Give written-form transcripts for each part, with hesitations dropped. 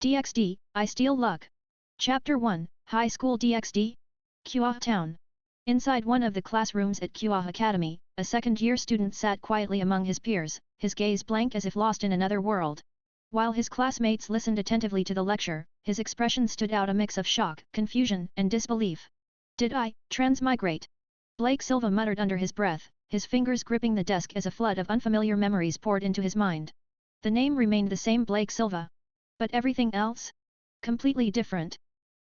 DxD, I Steal Luck. Chapter 1, High School DxD? Kuah Town. Inside one of the classrooms at Kuah Academy, a second-year student sat quietly among his peers, his gaze blank as if lost in another world. While his classmates listened attentively to the lecture, his expression stood out a mix of shock, confusion, and disbelief. Did I transmigrate? Blake Silva muttered under his breath, his fingers gripping the desk as a flood of unfamiliar memories poured into his mind. The name remained the same, Blake Silva. But everything else? Completely different.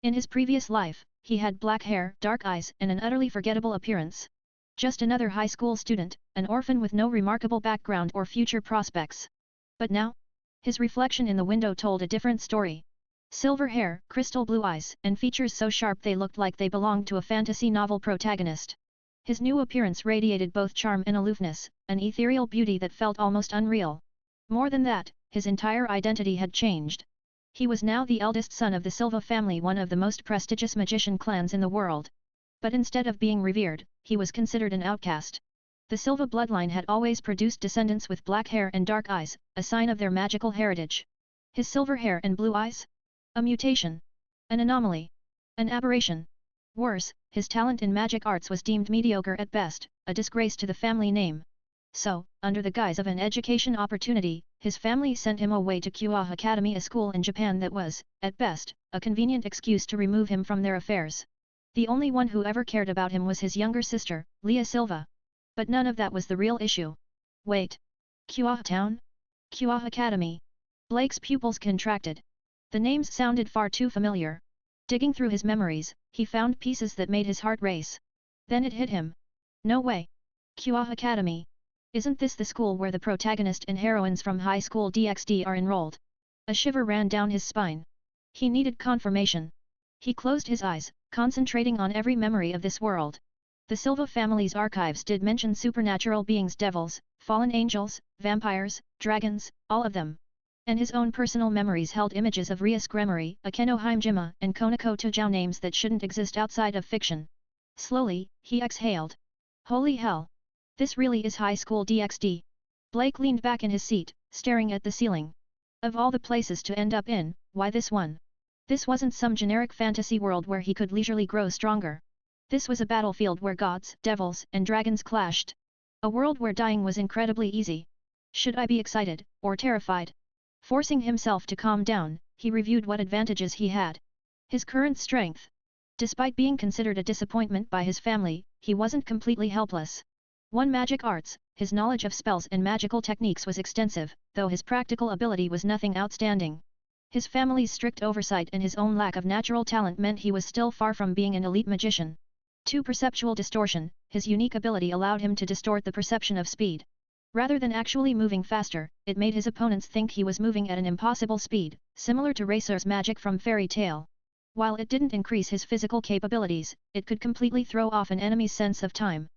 In his previous life, he had black hair, dark eyes, and an utterly forgettable appearance. Just another high school student, an orphan with no remarkable background or future prospects. But now? His reflection in the window told a different story. Silver hair, crystal blue eyes, and features so sharp they looked like they belonged to a fantasy novel protagonist. His new appearance radiated both charm and aloofness, an ethereal beauty that felt almost unreal. More than that, his entire identity had changed. He was now the eldest son of the Silva family, one of the most prestigious magician clans in the world. But instead of being revered, he was considered an outcast. The Silva bloodline had always produced descendants with black hair and dark eyes, a sign of their magical heritage. His silver hair and blue eyes? A mutation. An anomaly. An aberration. Worse, his talent in magic arts was deemed mediocre at best, a disgrace to the family name. So, under the guise of an education opportunity, his family sent him away to Kuah Academy, a school in Japan that was, at best, a convenient excuse to remove him from their affairs. The only one who ever cared about him was his younger sister, Leah Silva. But none of that was the real issue. Wait. Kuah Town? Kuah Academy. Blake's pupils contracted. The names sounded far too familiar. Digging through his memories, he found pieces that made his heart race. Then it hit him. No way. Kuah Academy. Isn't this the school where the protagonist and heroines from High School DxD are enrolled? A shiver ran down his spine. He needed confirmation. He closed his eyes, concentrating on every memory of this world. The Silva family's archives did mention supernatural beings, devils, fallen angels, vampires, dragons, all of them. And his own personal memories held images of Rias Gremory, Akeno Haimjima, and Konako Tojao, names that shouldn't exist outside of fiction. Slowly, he exhaled. Holy hell! This really is High School DxD. Blake leaned back in his seat, staring at the ceiling. Of all the places to end up in, why this one? This wasn't some generic fantasy world where he could leisurely grow stronger. This was a battlefield where gods, devils, and dragons clashed. A world where dying was incredibly easy. Should I be excited, or terrified? Forcing himself to calm down, he reviewed what advantages he had. His current strength. Despite being considered a disappointment by his family, he wasn't completely helpless. 1. Magic arts. His knowledge of spells and magical techniques was extensive, though his practical ability was nothing outstanding. His family's strict oversight and his own lack of natural talent meant he was still far from being an elite magician. 2. Perceptual distortion. His unique ability allowed him to distort the perception of speed. Rather than actually moving faster, it made his opponents think he was moving at an impossible speed, similar to Racer's magic from Fairy Tale. While it didn't increase his physical capabilities, it could completely throw off an enemy's sense of time.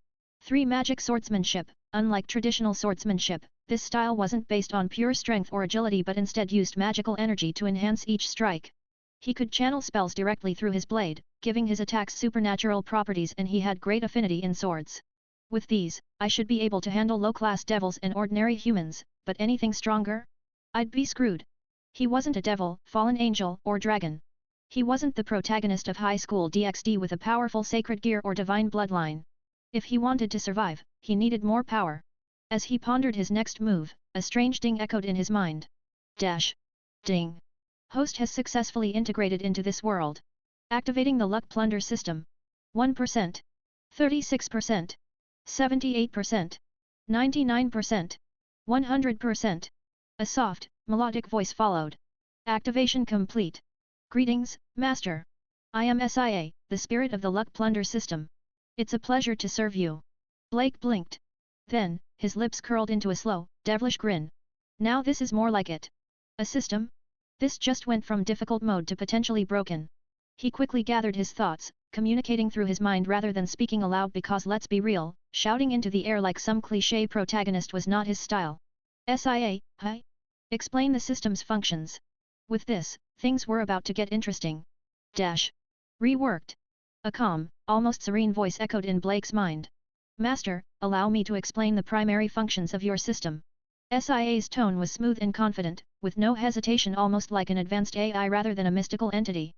3. Magic swordsmanship. Unlike traditional swordsmanship, this style wasn't based on pure strength or agility but instead used magical energy to enhance each strike. He could channel spells directly through his blade, giving his attacks supernatural properties, and he had great affinity in swords. With these, I should be able to handle low-class devils and ordinary humans, but anything stronger? I'd be screwed. He wasn't a devil, fallen angel, or dragon. He wasn't the protagonist of High School DxD with a powerful sacred gear or divine bloodline. If he wanted to survive, he needed more power. As he pondered his next move, a strange ding echoed in his mind. Dash. Ding. Host has successfully integrated into this world. Activating the Luck Plunder System. 1%. 36%. 78%. 99%. 100%. A soft, melodic voice followed. Activation complete. Greetings, Master. I am SIA, the spirit of the Luck Plunder System. It's a pleasure to serve you. Blake blinked. Then, his lips curled into a slow, devilish grin. Now this is more like it. A system? This just went from difficult mode to potentially broken. He quickly gathered his thoughts, communicating through his mind rather than speaking aloud, because let's be real, shouting into the air like some cliché protagonist was not his style. SIA, hi? Explain the system's functions. With this, things were about to get interesting. Dash. Reworked. A calm, almost serene voice echoed in Blake's mind. Master, allow me to explain the primary functions of your system. SIA's tone was smooth and confident, with no hesitation, almost like an advanced AI rather than a mystical entity.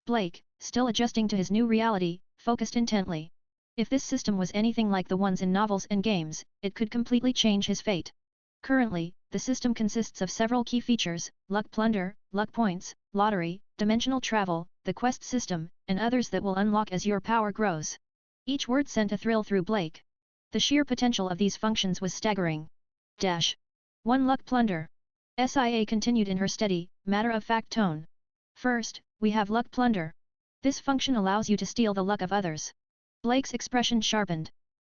Blake, still adjusting to his new reality, focused intently. If this system was anything like the ones in novels and games, it could completely change his fate. Currently, the system consists of several key features: luck plunder, luck points, lottery, dimensional travel, the quest system, and others that will unlock as your power grows. Each word sent a thrill through Blake. The sheer potential of these functions was staggering. 1. Luck plunder. SIA continued in her steady, matter-of-fact tone. First, we have luck plunder. This function allows you to steal the luck of others. Blake's expression sharpened.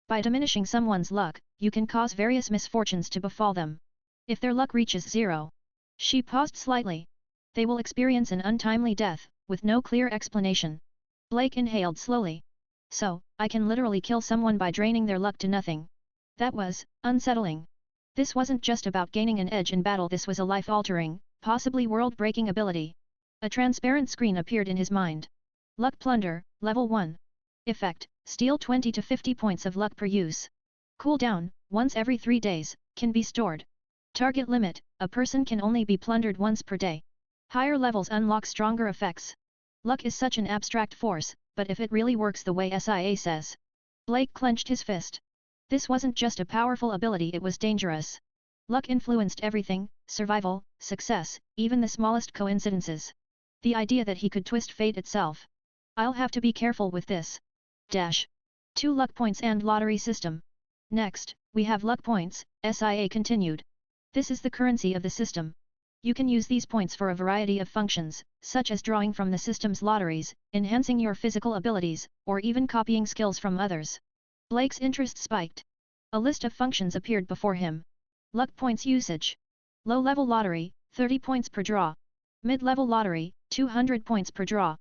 By diminishing someone's luck, you can cause various misfortunes to befall them. If their luck reaches 0. She paused slightly. They will experience an untimely death, with no clear explanation. Blake inhaled slowly. So, I can literally kill someone by draining their luck to nothing. That was unsettling. This wasn't just about gaining an edge in battle, this was a life-altering, possibly world-breaking ability. A transparent screen appeared in his mind. Luck Plunder, Level 1. Effect: steal 20 to 50 points of luck per use. Cooldown: once every 3 days, can be stored. Target limit: a person can only be plundered once per day. Higher levels unlock stronger effects. Luck is such an abstract force, but if it really works the way SIA says. Blake clenched his fist. This wasn't just a powerful ability, it was dangerous. Luck influenced everything: survival, success, even the smallest coincidences. The idea that he could twist fate itself. I'll have to be careful with this. 2. Luck points and lottery system. Next, we have luck points, SIA continued. This is the currency of the system. You can use these points for a variety of functions, such as drawing from the system's lotteries, enhancing your physical abilities, or even copying skills from others. Blake's interest spiked. A list of functions appeared before him. Luck points usage. Low-level lottery, 30 points per draw. Mid-level lottery, 200 points per draw.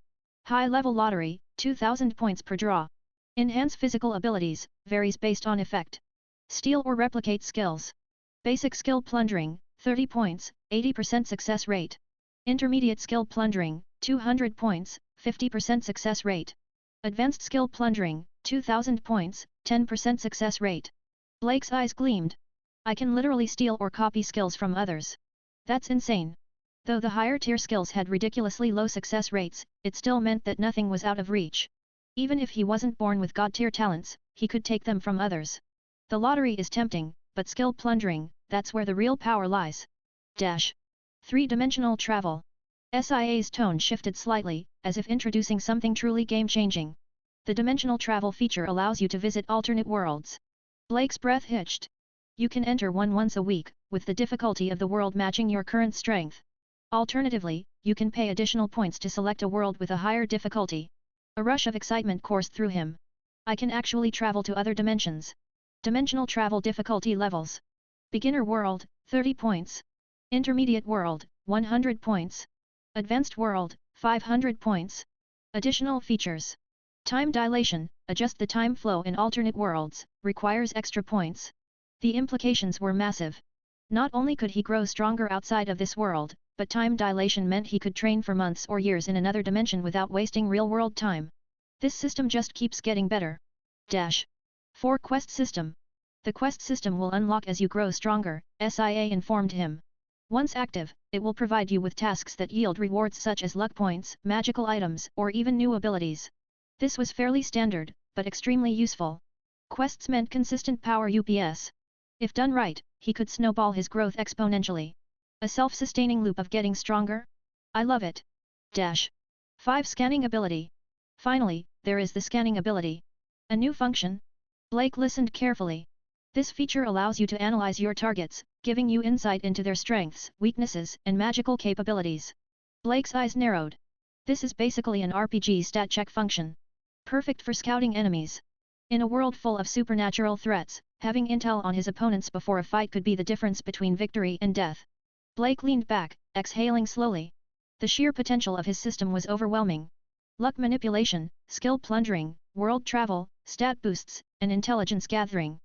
High-level lottery, 2000 points per draw. Enhance physical abilities, varies based on effect. Steal or replicate skills. Basic skill plundering, 30 points, 80% success rate. Intermediate skill plundering, 200 points, 50% success rate. Advanced skill plundering, 2000 points, 10% success rate. Blake's eyes gleamed. I can literally steal or copy skills from others. That's insane. Though the higher tier skills had ridiculously low success rates, it still meant that nothing was out of reach. Even if he wasn't born with god-tier talents, he could take them from others. The lottery is tempting, but skill plundering, that's where the real power lies. 3-dimensional travel. SIA's tone shifted slightly, as if introducing something truly game-changing. The dimensional travel feature allows you to visit alternate worlds. Blake's breath hitched. You can enter one once a week, with the difficulty of the world matching your current strength. Alternatively, you can pay additional points to select a world with a higher difficulty. A rush of excitement coursed through him. I can actually travel to other dimensions. Dimensional travel difficulty levels. Beginner world, 30 points. Intermediate world, 100 points. Advanced world, 500 points. Additional features. Time dilation, adjust the time flow in alternate worlds, requires extra points. The implications were massive. Not only could he grow stronger outside of this world, but time dilation meant he could train for months or years in another dimension without wasting real-world time. This system just keeps getting better. 4. Quest system. The quest system will unlock as you grow stronger, SIA informed him. Once active, it will provide you with tasks that yield rewards such as luck points, magical items, or even new abilities. This was fairly standard, but extremely useful. Quests meant consistent power UPS. If done right, he could snowball his growth exponentially. A self-sustaining loop of getting stronger? I love it. 5. Scanning ability. Finally, there is the scanning ability. A new function? Blake listened carefully. This feature allows you to analyze your targets, giving you insight into their strengths, weaknesses, and magical capabilities. Blake's eyes narrowed. This is basically an RPG stat check function. Perfect for scouting enemies. In a world full of supernatural threats, having intel on his opponents before a fight could be the difference between victory and death. Blake leaned back, exhaling slowly. The sheer potential of his system was overwhelming. Luck manipulation, skill plundering, world travel, stat boosts, and intelligence gathering.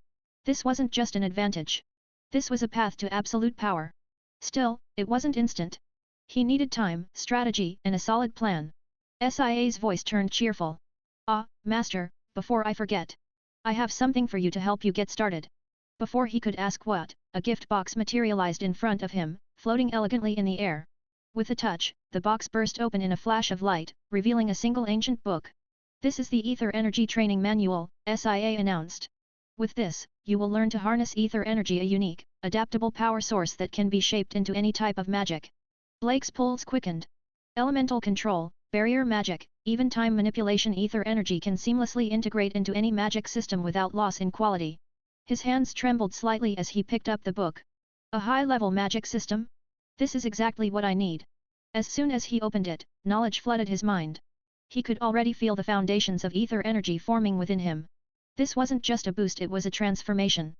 This wasn't just an advantage. This was a path to absolute power. Still, it wasn't instant. He needed time, strategy, and a solid plan. SIA's voice turned cheerful. Master, before I forget. I have something for you to help you get started. Before he could ask what, a gift box materialized in front of him, floating elegantly in the air. With a touch, the box burst open in a flash of light, revealing a single ancient book. "This is the Ether Energy Training Manual," SIA announced. "With this, you will learn to harness ether energy, a unique, adaptable power source that can be shaped into any type of magic." Blake's pulse quickened. Elemental control, barrier magic, even time manipulation, ether energy can seamlessly integrate into any magic system without loss in quality. His hands trembled slightly as he picked up the book. "A high-level magic system? This is exactly what I need." As soon as he opened it, knowledge flooded his mind. He could already feel the foundations of ether energy forming within him. This wasn't just a boost, it was a transformation.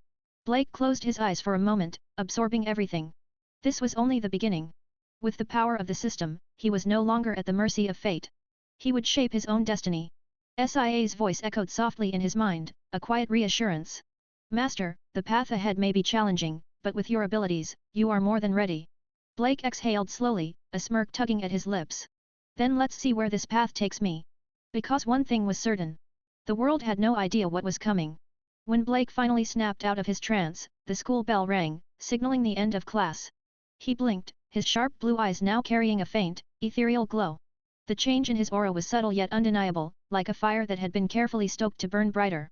Blake closed his eyes for a moment, absorbing everything. This was only the beginning. With the power of the system, he was no longer at the mercy of fate. He would shape his own destiny. SIA's voice echoed softly in his mind, a quiet reassurance. "Master, the path ahead may be challenging, but with your abilities, you are more than ready." Blake exhaled slowly, a smirk tugging at his lips. "Then let's see where this path takes me." Because one thing was certain. The world had no idea what was coming. When Blake finally snapped out of his trance, the school bell rang, signaling the end of class. He blinked, his sharp blue eyes now carrying a faint, ethereal glow. The change in his aura was subtle yet undeniable, like a fire that had been carefully stoked to burn brighter.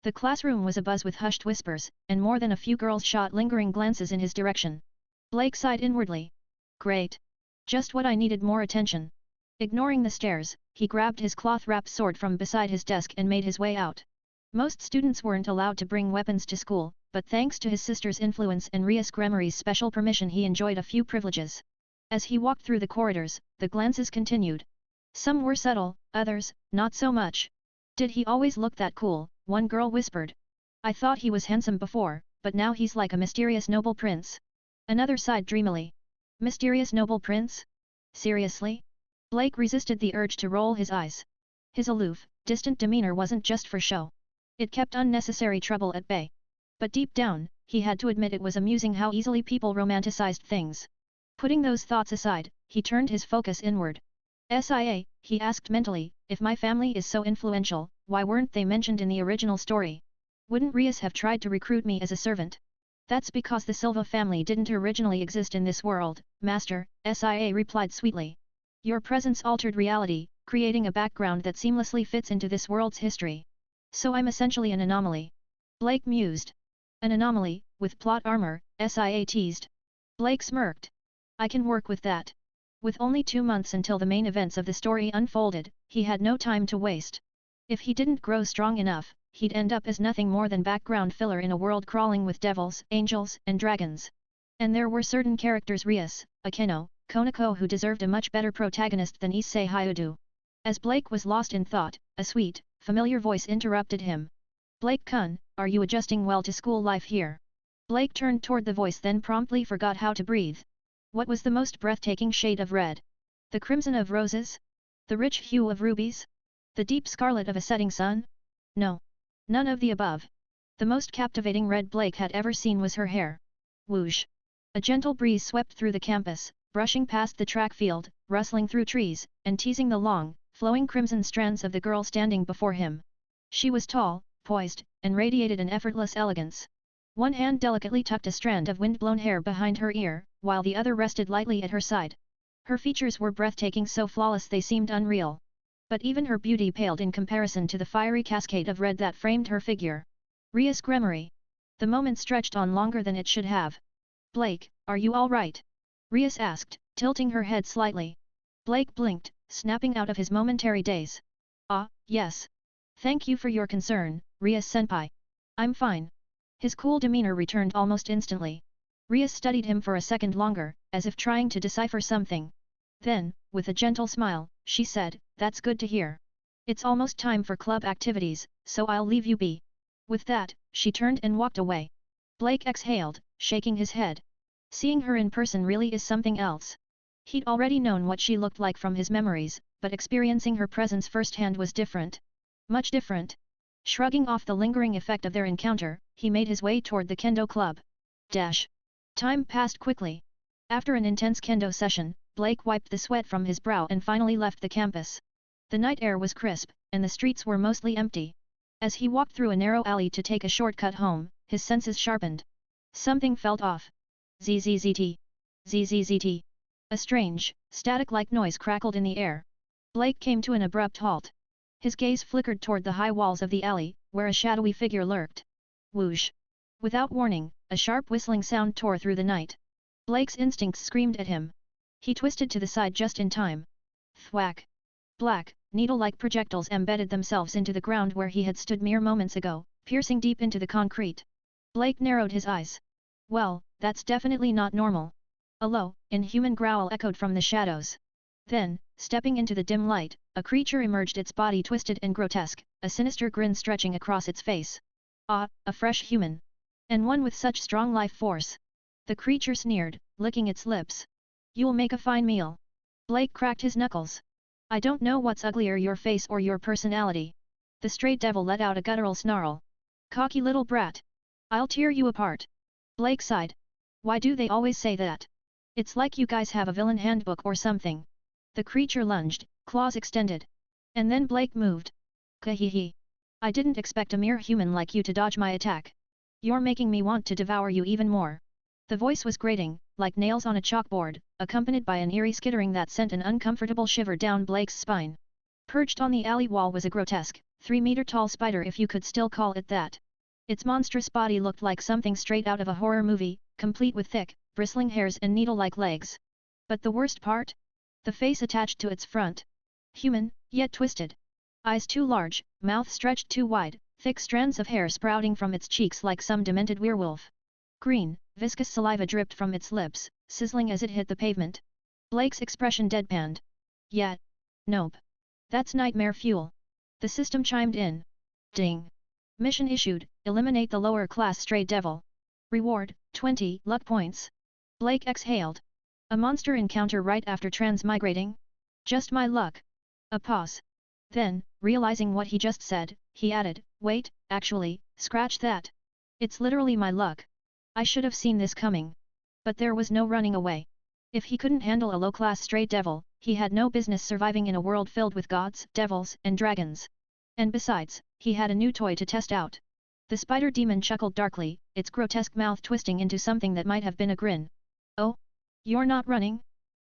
The classroom was abuzz with hushed whispers, and more than a few girls shot lingering glances in his direction. Blake sighed inwardly. "Great. Just what I needed, more attention." Ignoring the stares, he grabbed his cloth-wrapped sword from beside his desk and made his way out. Most students weren't allowed to bring weapons to school, but thanks to his sister's influence and Rias Gremory's special permission, he enjoyed a few privileges. As he walked through the corridors, the glances continued. Some were subtle, others, not so much. "Did he always look that cool?" one girl whispered. "I thought he was handsome before, but now he's like a mysterious noble prince." Another sighed dreamily. "Mysterious noble prince? Seriously?" Blake resisted the urge to roll his eyes. His aloof, distant demeanor wasn't just for show. It kept unnecessary trouble at bay. But deep down, he had to admit it was amusing how easily people romanticized things. Putting those thoughts aside, he turned his focus inward. "SIA," he asked mentally, "if my family is so influential, why weren't they mentioned in the original story? Wouldn't Rias have tried to recruit me as a servant?" "That's because the Silva family didn't originally exist in this world, Master," SIA replied sweetly. "Your presence altered reality, creating a background that seamlessly fits into this world's history. So I'm essentially an anomaly." Blake mused. "An anomaly, with plot armor," SIA teased. Blake smirked. "I can work with that." With only 2 months until the main events of the story unfolded, he had no time to waste. If he didn't grow strong enough, he'd end up as nothing more than background filler in a world crawling with devils, angels, and dragons. And there were certain characters, Rias, Akeno, Konako, who deserved a much better protagonist than Issei Hyudu. As Blake was lost in thought, a sweet, familiar voice interrupted him. "Blake-kun, are you adjusting well to school life here?" Blake turned toward the voice, then promptly forgot how to breathe. What was the most breathtaking shade of red? The crimson of roses? The rich hue of rubies? The deep scarlet of a setting sun? No. None of the above. The most captivating red Blake had ever seen was her hair. Whoosh! A gentle breeze swept through the campus, brushing past the track field, rustling through trees, and teasing the long, flowing crimson strands of the girl standing before him. She was tall, poised, and radiated an effortless elegance. One hand delicately tucked a strand of wind-blown hair behind her ear, while the other rested lightly at her side. Her features were breathtaking, so flawless they seemed unreal. But even her beauty paled in comparison to the fiery cascade of red that framed her figure. Rias Gremory. The moment stretched on longer than it should have. "Blake, are you all right?" Rias asked, tilting her head slightly. Blake blinked, snapping out of his momentary daze. "Ah, yes. Thank you for your concern, Rias-senpai. I'm fine." His cool demeanor returned almost instantly. Rias studied him for a second longer, as if trying to decipher something. Then, with a gentle smile, she said, "That's good to hear. It's almost time for club activities, so I'll leave you be." With that, she turned and walked away. Blake exhaled, shaking his head. Seeing her in person really is something else. He'd already known what she looked like from his memories, but experiencing her presence firsthand was different. Much different. Shrugging off the lingering effect of their encounter, he made his way toward the kendo club. Time passed quickly. After an intense kendo session, Blake wiped the sweat from his brow and finally left the campus. The night air was crisp, and the streets were mostly empty. As he walked through a narrow alley to take a shortcut home, his senses sharpened. Something felt off. Zzzt. Zzzt. A strange, static-like noise crackled in the air. Blake came to an abrupt halt. His gaze flickered toward the high walls of the alley, where a shadowy figure lurked. Whoosh! Without warning, a sharp whistling sound tore through the night. Blake's instincts screamed at him. He twisted to the side just in time. Thwack! Black, needle-like projectiles embedded themselves into the ground where he had stood mere moments ago, piercing deep into the concrete. Blake narrowed his eyes. Well, that's definitely not normal. A low, inhuman growl echoed from the shadows. Then, stepping into the dim light, a creature emerged, its body twisted and grotesque, a sinister grin stretching across its face. Ah, a fresh human. And one with such strong life force. The creature sneered, licking its lips. You'll make a fine meal. Blake cracked his knuckles. I don't know what's uglier, your face or your personality. The stray devil let out a guttural snarl. Cocky little brat. I'll tear you apart. Blake sighed. Why do they always say that? It's like you guys have a villain handbook or something. The creature lunged, claws extended. And then Blake moved. Kahihi. I didn't expect a mere human like you to dodge my attack. You're making me want to devour you even more. The voice was grating, like nails on a chalkboard, accompanied by an eerie skittering that sent an uncomfortable shiver down Blake's spine. Perched on the alley wall was a grotesque, 3-meter-tall spider, if you could still call it that. Its monstrous body looked like something straight out of a horror movie, complete with thick, bristling hairs and needle-like legs. But the worst part? The face attached to its front. Human, yet twisted. Eyes too large, mouth stretched too wide, thick strands of hair sprouting from its cheeks like some demented werewolf. Green, viscous saliva dripped from its lips, sizzling as it hit the pavement. Blake's expression deadpanned. Yeah. Nope. That's nightmare fuel. The system chimed in. Ding. Mission issued, eliminate the lower-class stray devil. Reward, 20 luck points. Blake exhaled. A monster encounter right after transmigrating? Just my luck. A pause. Then, realizing what he just said, he added, wait, actually, scratch that. It's literally my luck. I should have seen this coming. But there was no running away. If he couldn't handle a low-class stray devil, he had no business surviving in a world filled with gods, devils, and dragons. And besides, he had a new toy to test out. The spider demon chuckled darkly, its grotesque mouth twisting into something that might have been a grin. Oh? You're not running?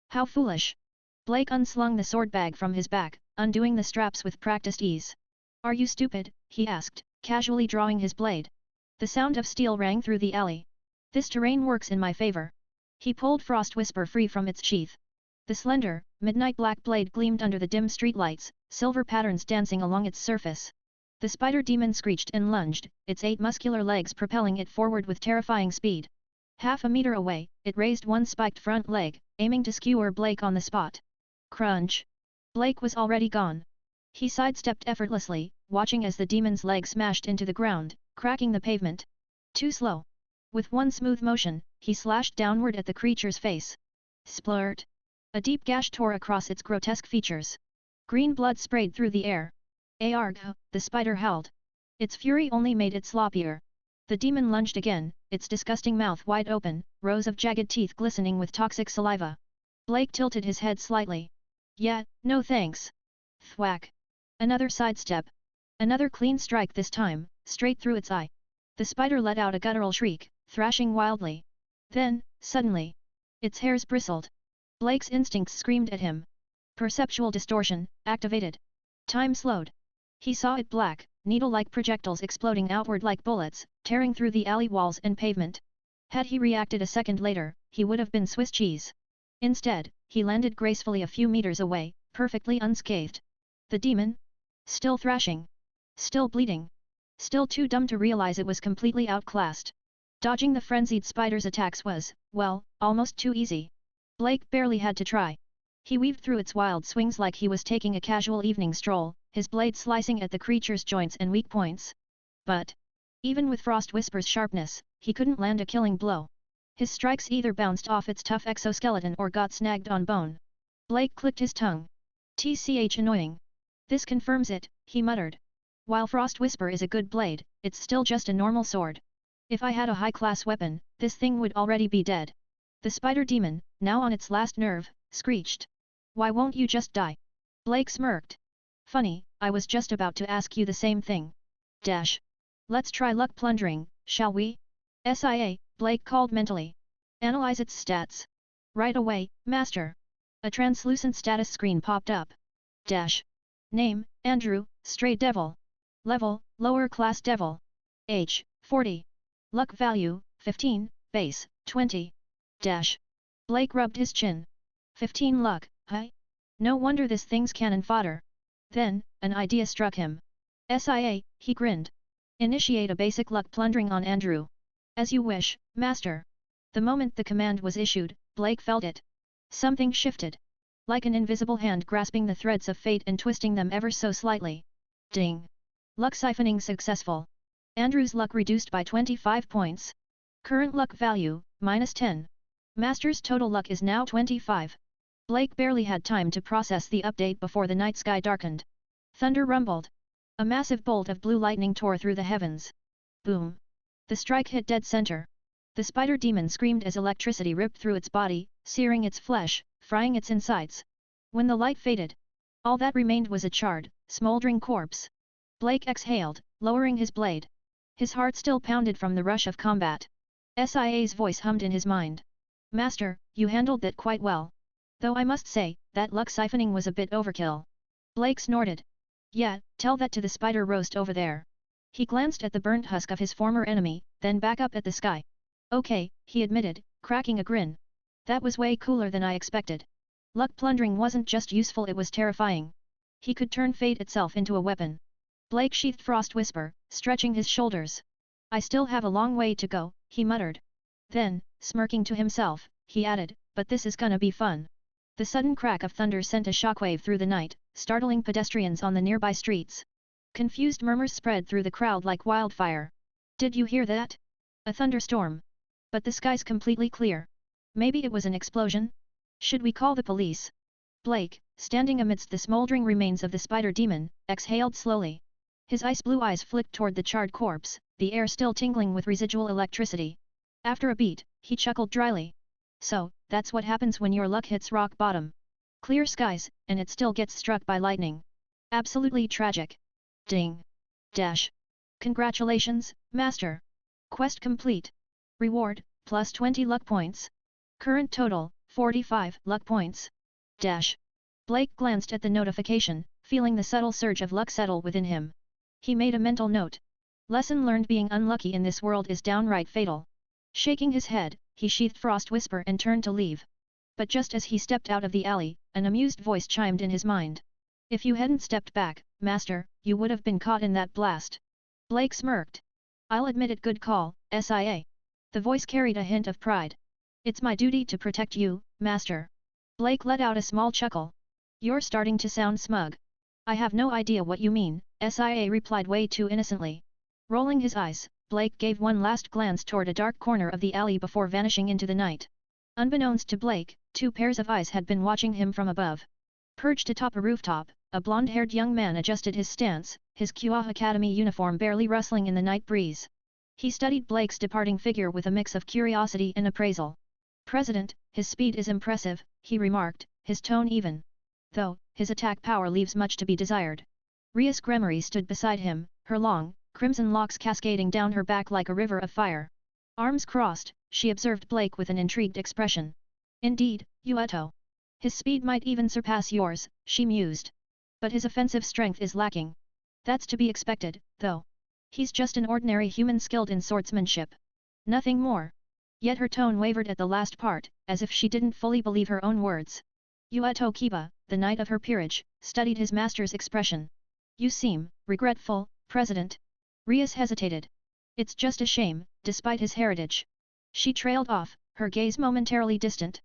How foolish. Blake unslung the sword bag from his back, undoing the straps with practiced ease. Are you stupid? He asked, casually drawing his blade. The sound of steel rang through the alley. This terrain works in my favor. He pulled Frost Whisper free from its sheath. The slender, midnight black blade gleamed under the dim streetlights, silver patterns dancing along its surface. The spider demon screeched and lunged, its 8 muscular legs propelling it forward with terrifying speed. Half a meter away, it raised one spiked front leg, aiming to skewer Blake on the spot. Crunch! Blake was already gone. He sidestepped effortlessly, watching as the demon's leg smashed into the ground, cracking the pavement. Too slow. With one smooth motion, he slashed downward at the creature's face. Splurt! A deep gash tore across its grotesque features. Green blood sprayed through the air. Arg! The spider howled. Its fury only made it sloppier. The demon lunged again, its disgusting mouth wide open, rows of jagged teeth glistening with toxic saliva. Blake tilted his head slightly. Yeah, no thanks. Thwack! Another sidestep. Another clean strike, this time, straight through its eye. The spider let out a guttural shriek, thrashing wildly. Then, suddenly, its hairs bristled. Blake's instincts screamed at him. Perceptual distortion, activated. Time slowed. He saw it black, needle-like projectiles exploding outward like bullets, tearing through the alley walls and pavement. Had he reacted a second later, he would have been Swiss cheese. Instead, he landed gracefully a few meters away, perfectly unscathed. The demon? Still thrashing. Still bleeding. Still too dumb to realize it was completely outclassed. Dodging the frenzied spider's attacks was, well, almost too easy. Blake barely had to try. He weaved through its wild swings like he was taking a casual evening stroll, his blade slicing at the creature's joints and weak points. But, even with Frost Whisper's sharpness, he couldn't land a killing blow. His strikes either bounced off its tough exoskeleton or got snagged on bone. Blake clicked his tongue. TCH annoying. This confirms it, he muttered. While Frost Whisper is a good blade, it's still just a normal sword. If I had a high-class weapon, this thing would already be dead. The spider demon, now on its last nerve, screeched. Why won't you just die? Blake smirked. Funny, I was just about to ask you the same thing. Dash. Let's try luck plundering, shall we? SIA, Blake called mentally. Analyze its stats. Right away, Master. A translucent status screen popped up. Dash. Name, Andrew, Stray Devil. Level, Lower Class Devil. Age, 40. Luck value, 15, base, 20. Dash. Blake rubbed his chin. 15 luck, huh? No wonder this thing's cannon fodder. Then, an idea struck him. SIA, he grinned. Initiate a basic luck plundering on Andrew. As you wish, Master. The moment the command was issued, Blake felt it. Something shifted. Like an invisible hand grasping the threads of fate and twisting them ever so slightly. Ding! Luck siphoning successful. Andrew's luck reduced by 25 points. Current luck value, -10. Master's total luck is now 25. Blake barely had time to process the update before the night sky darkened. Thunder rumbled. A massive bolt of blue lightning tore through the heavens. Boom! The strike hit dead center. The spider demon screamed as electricity ripped through its body, searing its flesh, frying its insides. When the light faded, all that remained was a charred, smoldering corpse. Blake exhaled, lowering his blade. His heart still pounded from the rush of combat. SIA's voice hummed in his mind. Master, you handled that quite well. Though I must say, that luck siphoning was a bit overkill. Blake snorted. Yeah, tell that to the spider roast over there. He glanced at the burnt husk of his former enemy, then back up at the sky. Okay, he admitted, cracking a grin. That was way cooler than I expected. Luck plundering wasn't just useful, it was terrifying. He could turn fate itself into a weapon. Blake sheathed Frost Whisper, stretching his shoulders. I still have a long way to go, he muttered. Then, smirking to himself, he added, but this is gonna be fun. The sudden crack of thunder sent a shockwave through the night, startling pedestrians on the nearby streets. Confused murmurs spread through the crowd like wildfire. Did you hear that? A thunderstorm. But the sky's completely clear. Maybe it was an explosion? Should we call the police? Blake, standing amidst the smoldering remains of the spider demon, exhaled slowly. His ice-blue eyes flicked toward the charred corpse, the air still tingling with residual electricity. After a beat, he chuckled dryly. So, that's what happens when your luck hits rock bottom. Clear skies, and it still gets struck by lightning. Absolutely tragic. Ding. Dash. Congratulations, Master. Quest complete. Reward, plus 20 luck points. Current total, 45 luck points. Dash. Blake glanced at the notification, feeling the subtle surge of luck settle within him. He made a mental note. Lesson learned: being unlucky in this world is downright fatal. Shaking his head, he sheathed Frost Whisper and turned to leave. But just as he stepped out of the alley, an amused voice chimed in his mind. If you hadn't stepped back, Master, you would have been caught in that blast. Blake smirked. I'll admit it, good call, SIA. The voice carried a hint of pride. It's my duty to protect you, Master. Blake let out a small chuckle. You're starting to sound smug. I have no idea what you mean, SIA replied way too innocently. Rolling his eyes, Blake gave one last glance toward a dark corner of the alley before vanishing into the night. Unbeknownst to Blake, two pairs of eyes had been watching him from above. Perched atop a rooftop, a blonde-haired young man adjusted his stance, his QA Academy uniform barely rustling in the night breeze. He studied Blake's departing figure with a mix of curiosity and appraisal. President, his speed is impressive, he remarked, his tone even. Though, his attack power leaves much to be desired. Rias Gremory stood beside him, her long, crimson locks cascading down her back like a river of fire. Arms crossed, she observed Blake with an intrigued expression. Indeed, Ueto. His speed might even surpass yours, she mused. But his offensive strength is lacking. That's to be expected, though. He's just an ordinary human skilled in swordsmanship. Nothing more. Yet her tone wavered at the last part, as if she didn't fully believe her own words. Ueto Kiba, the knight of her peerage, studied his master's expression. You seem regretful, President. Rias hesitated. It's just a shame, despite his heritage. She trailed off, her gaze momentarily distant.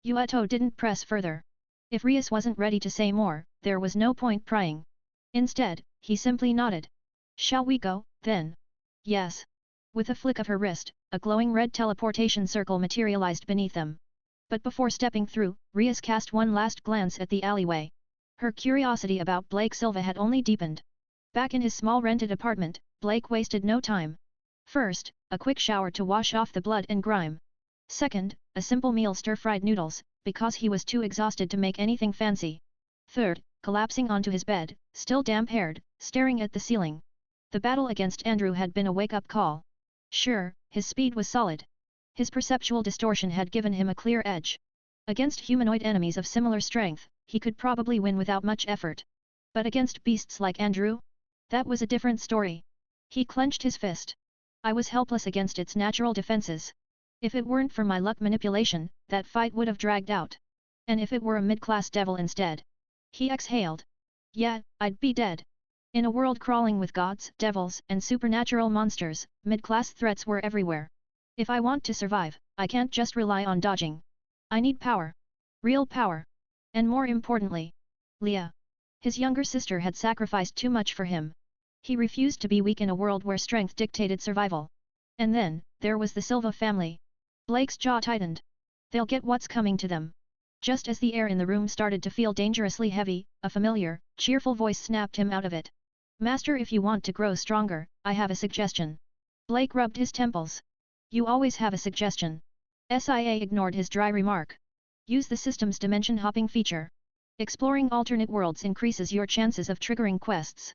Ueto didn't press further. If Rias wasn't ready to say more, there was no point prying. Instead, he simply nodded. Shall we go, then? Yes. With a flick of her wrist, a glowing red teleportation circle materialized beneath them. But before stepping through, Rias cast one last glance at the alleyway. Her curiosity about Blake Silva had only deepened. Back in his small rented apartment, Blake wasted no time. First, a quick shower to wash off the blood and grime. Second, a simple meal, stir-fried noodles, because he was too exhausted to make anything fancy. Third, collapsing onto his bed, still damp-haired, staring at the ceiling. The battle against Andrew had been a wake-up call. Sure, his speed was solid. His perceptual distortion had given him a clear edge. Against humanoid enemies of similar strength, he could probably win without much effort. But against beasts like Andrew? That was a different story. He clenched his fist. I was helpless against its natural defenses. If it weren't for my luck manipulation, that fight would have dragged out. And if it were a mid-class devil instead? He exhaled. Yeah, I'd be dead. In a world crawling with gods, devils, and supernatural monsters, mid-class threats were everywhere. If I want to survive, I can't just rely on dodging. I need power. Real power. And more importantly, Leah. His younger sister had sacrificed too much for him. He refused to be weak in a world where strength dictated survival. And then, there was the Silva family. Blake's jaw tightened. They'll get what's coming to them. Just as the air in the room started to feel dangerously heavy, a familiar, cheerful voice snapped him out of it. Master, if you want to grow stronger, I have a suggestion. Blake rubbed his temples. You always have a suggestion. SIA ignored his dry remark. Use the system's dimension hopping feature. Exploring alternate worlds increases your chances of triggering quests.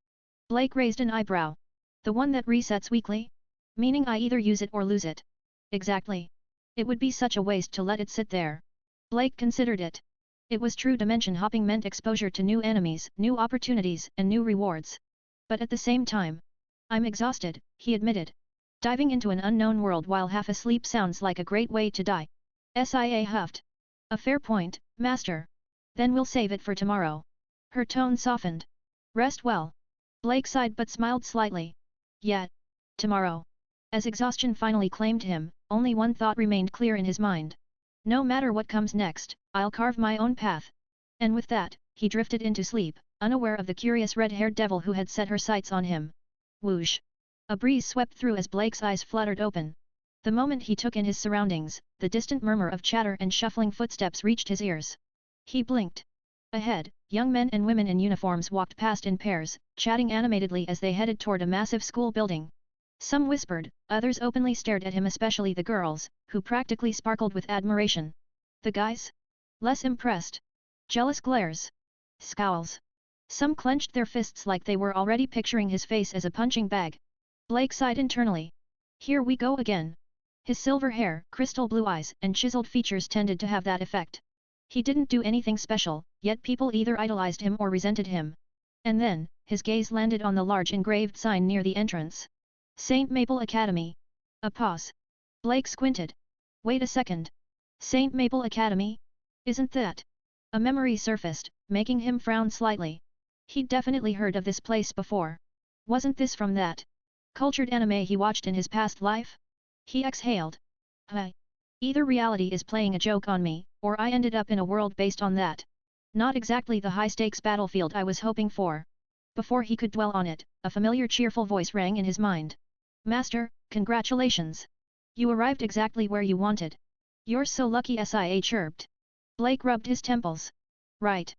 Blake raised an eyebrow. The one that resets weekly? Meaning I either use it or lose it. Exactly. It would be such a waste to let it sit there. Blake considered it. It was true, dimension hopping meant exposure to new enemies, new opportunities, and new rewards. But at the same time, I'm exhausted, he admitted. Diving into an unknown world while half asleep sounds like a great way to die. SIA huffed. A fair point, Master. Then we'll save it for tomorrow. Her tone softened. Rest well. Blake sighed but smiled slightly. Yeah. Tomorrow. As exhaustion finally claimed him, only one thought remained clear in his mind. No matter what comes next, I'll carve my own path. And with that, he drifted into sleep, unaware of the curious red-haired devil who had set her sights on him. Whoosh! A breeze swept through as Blake's eyes fluttered open. The moment he took in his surroundings, the distant murmur of chatter and shuffling footsteps reached his ears. He blinked. Ahead, young men and women in uniforms walked past in pairs, chatting animatedly as they headed toward a massive school building. Some whispered, others openly stared at him, especially the girls, who practically sparkled with admiration. The guys? Less impressed. Jealous glares. Scowls. Some clenched their fists like they were already picturing his face as a punching bag. Blake sighed internally. Here we go again. His silver hair, crystal blue eyes, and chiseled features tended to have that effect. He didn't do anything special, yet people either idolized him or resented him. And then, his gaze landed on the large engraved sign near the entrance. St. Maple Academy. A pause. Blake squinted. Wait a second. St. Maple Academy? Isn't that? A memory surfaced, making him frown slightly. He'd definitely heard of this place before. Wasn't this from that cultured anime he watched in his past life? He exhaled. Either reality is playing a joke on me, or I ended up in a world based on that. Not exactly the high-stakes battlefield I was hoping for. Before he could dwell on it, a familiar cheerful voice rang in his mind. Master, congratulations! You arrived exactly where you wanted. You're so lucky, SIA chirped. Blake rubbed his temples. Right.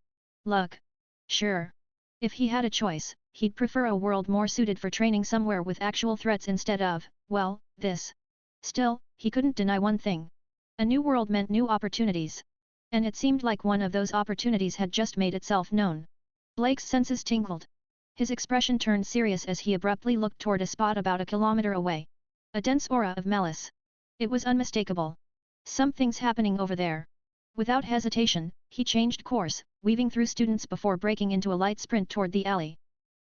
Luck. Sure. If he had a choice, he'd prefer a world more suited for training somewhere with actual threats instead of, well, this. Still, he couldn't deny one thing. A new world meant new opportunities. And it seemed like one of those opportunities had just made itself known. Blake's senses tingled. His expression turned serious as he abruptly looked toward a spot about a kilometer away. A dense aura of malice. It was unmistakable. Something's happening over there. Without hesitation, he changed course, weaving through students before breaking into a light sprint toward the alley.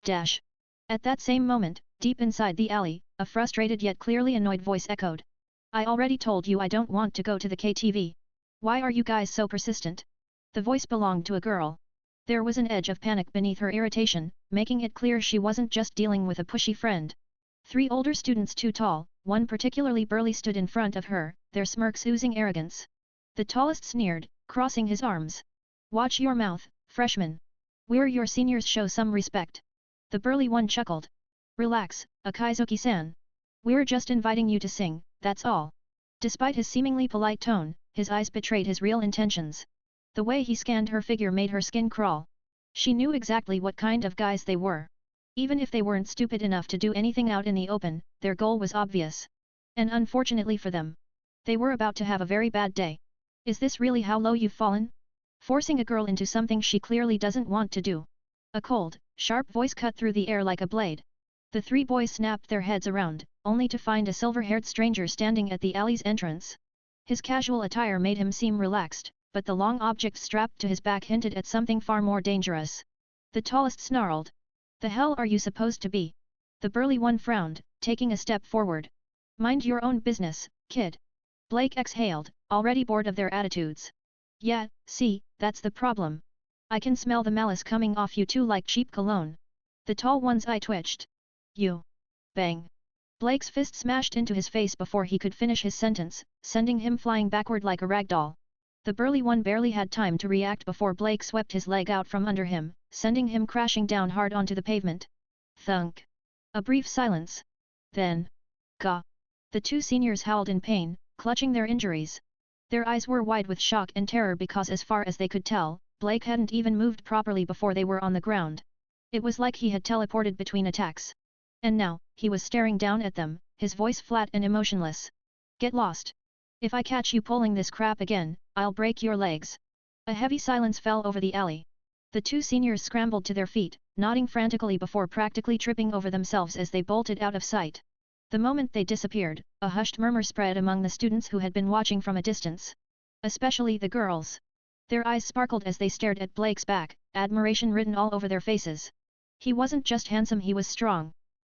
Dash! At that same moment, deep inside the alley, a frustrated yet clearly annoyed voice echoed. I already told you I don't want to go to the KTV. Why are you guys so persistent? The voice belonged to a girl. There was an edge of panic beneath her irritation, making it clear she wasn't just dealing with a pushy friend. 3 older students too tall, one particularly burly, stood in front of her, their smirks oozing arrogance. The tallest sneered, crossing his arms. Watch your mouth, freshman. We're your seniors, show some respect. The burly one chuckled. Relax, Akizuki-san. We're just inviting you to sing, that's all. Despite his seemingly polite tone, his eyes betrayed his real intentions. The way he scanned her figure made her skin crawl. She knew exactly what kind of guys they were. Even if they weren't stupid enough to do anything out in the open, their goal was obvious. And unfortunately for them, they were about to have a very bad day. Is this really how low you've fallen? Forcing a girl into something she clearly doesn't want to do. A cold, sharp voice cut through the air like a blade. The 3 boys snapped their heads around, only to find a silver-haired stranger standing at the alley's entrance. His casual attire made him seem relaxed, but the long object strapped to his back hinted at something far more dangerous. The tallest snarled. The hell are you supposed to be? The burly one frowned, taking a step forward. Mind your own business, kid. Blake exhaled, already bored of their attitudes. Yeah, see, that's the problem. I can smell the malice coming off you two like cheap cologne. The tall one's eye twitched. You. Bang. Blake's fist smashed into his face before he could finish his sentence, sending him flying backward like a rag doll. The burly one barely had time to react before Blake swept his leg out from under him, sending him crashing down hard onto the pavement. Thunk. A brief silence. Then. Gah. The two seniors howled in pain, clutching their injuries. Their eyes were wide with shock and terror because as far as they could tell, Blake hadn't even moved properly before they were on the ground. It was like he had teleported between attacks. And now, he was staring down at them, his voice flat and emotionless. Get lost. If I catch you pulling this crap again, I'll break your legs. A heavy silence fell over the alley. The two seniors scrambled to their feet, nodding frantically before practically tripping over themselves as they bolted out of sight. The moment they disappeared, a hushed murmur spread among the students who had been watching from a distance. Especially the girls. Their eyes sparkled as they stared at Blake's back, admiration written all over their faces. He wasn't just handsome, he was strong.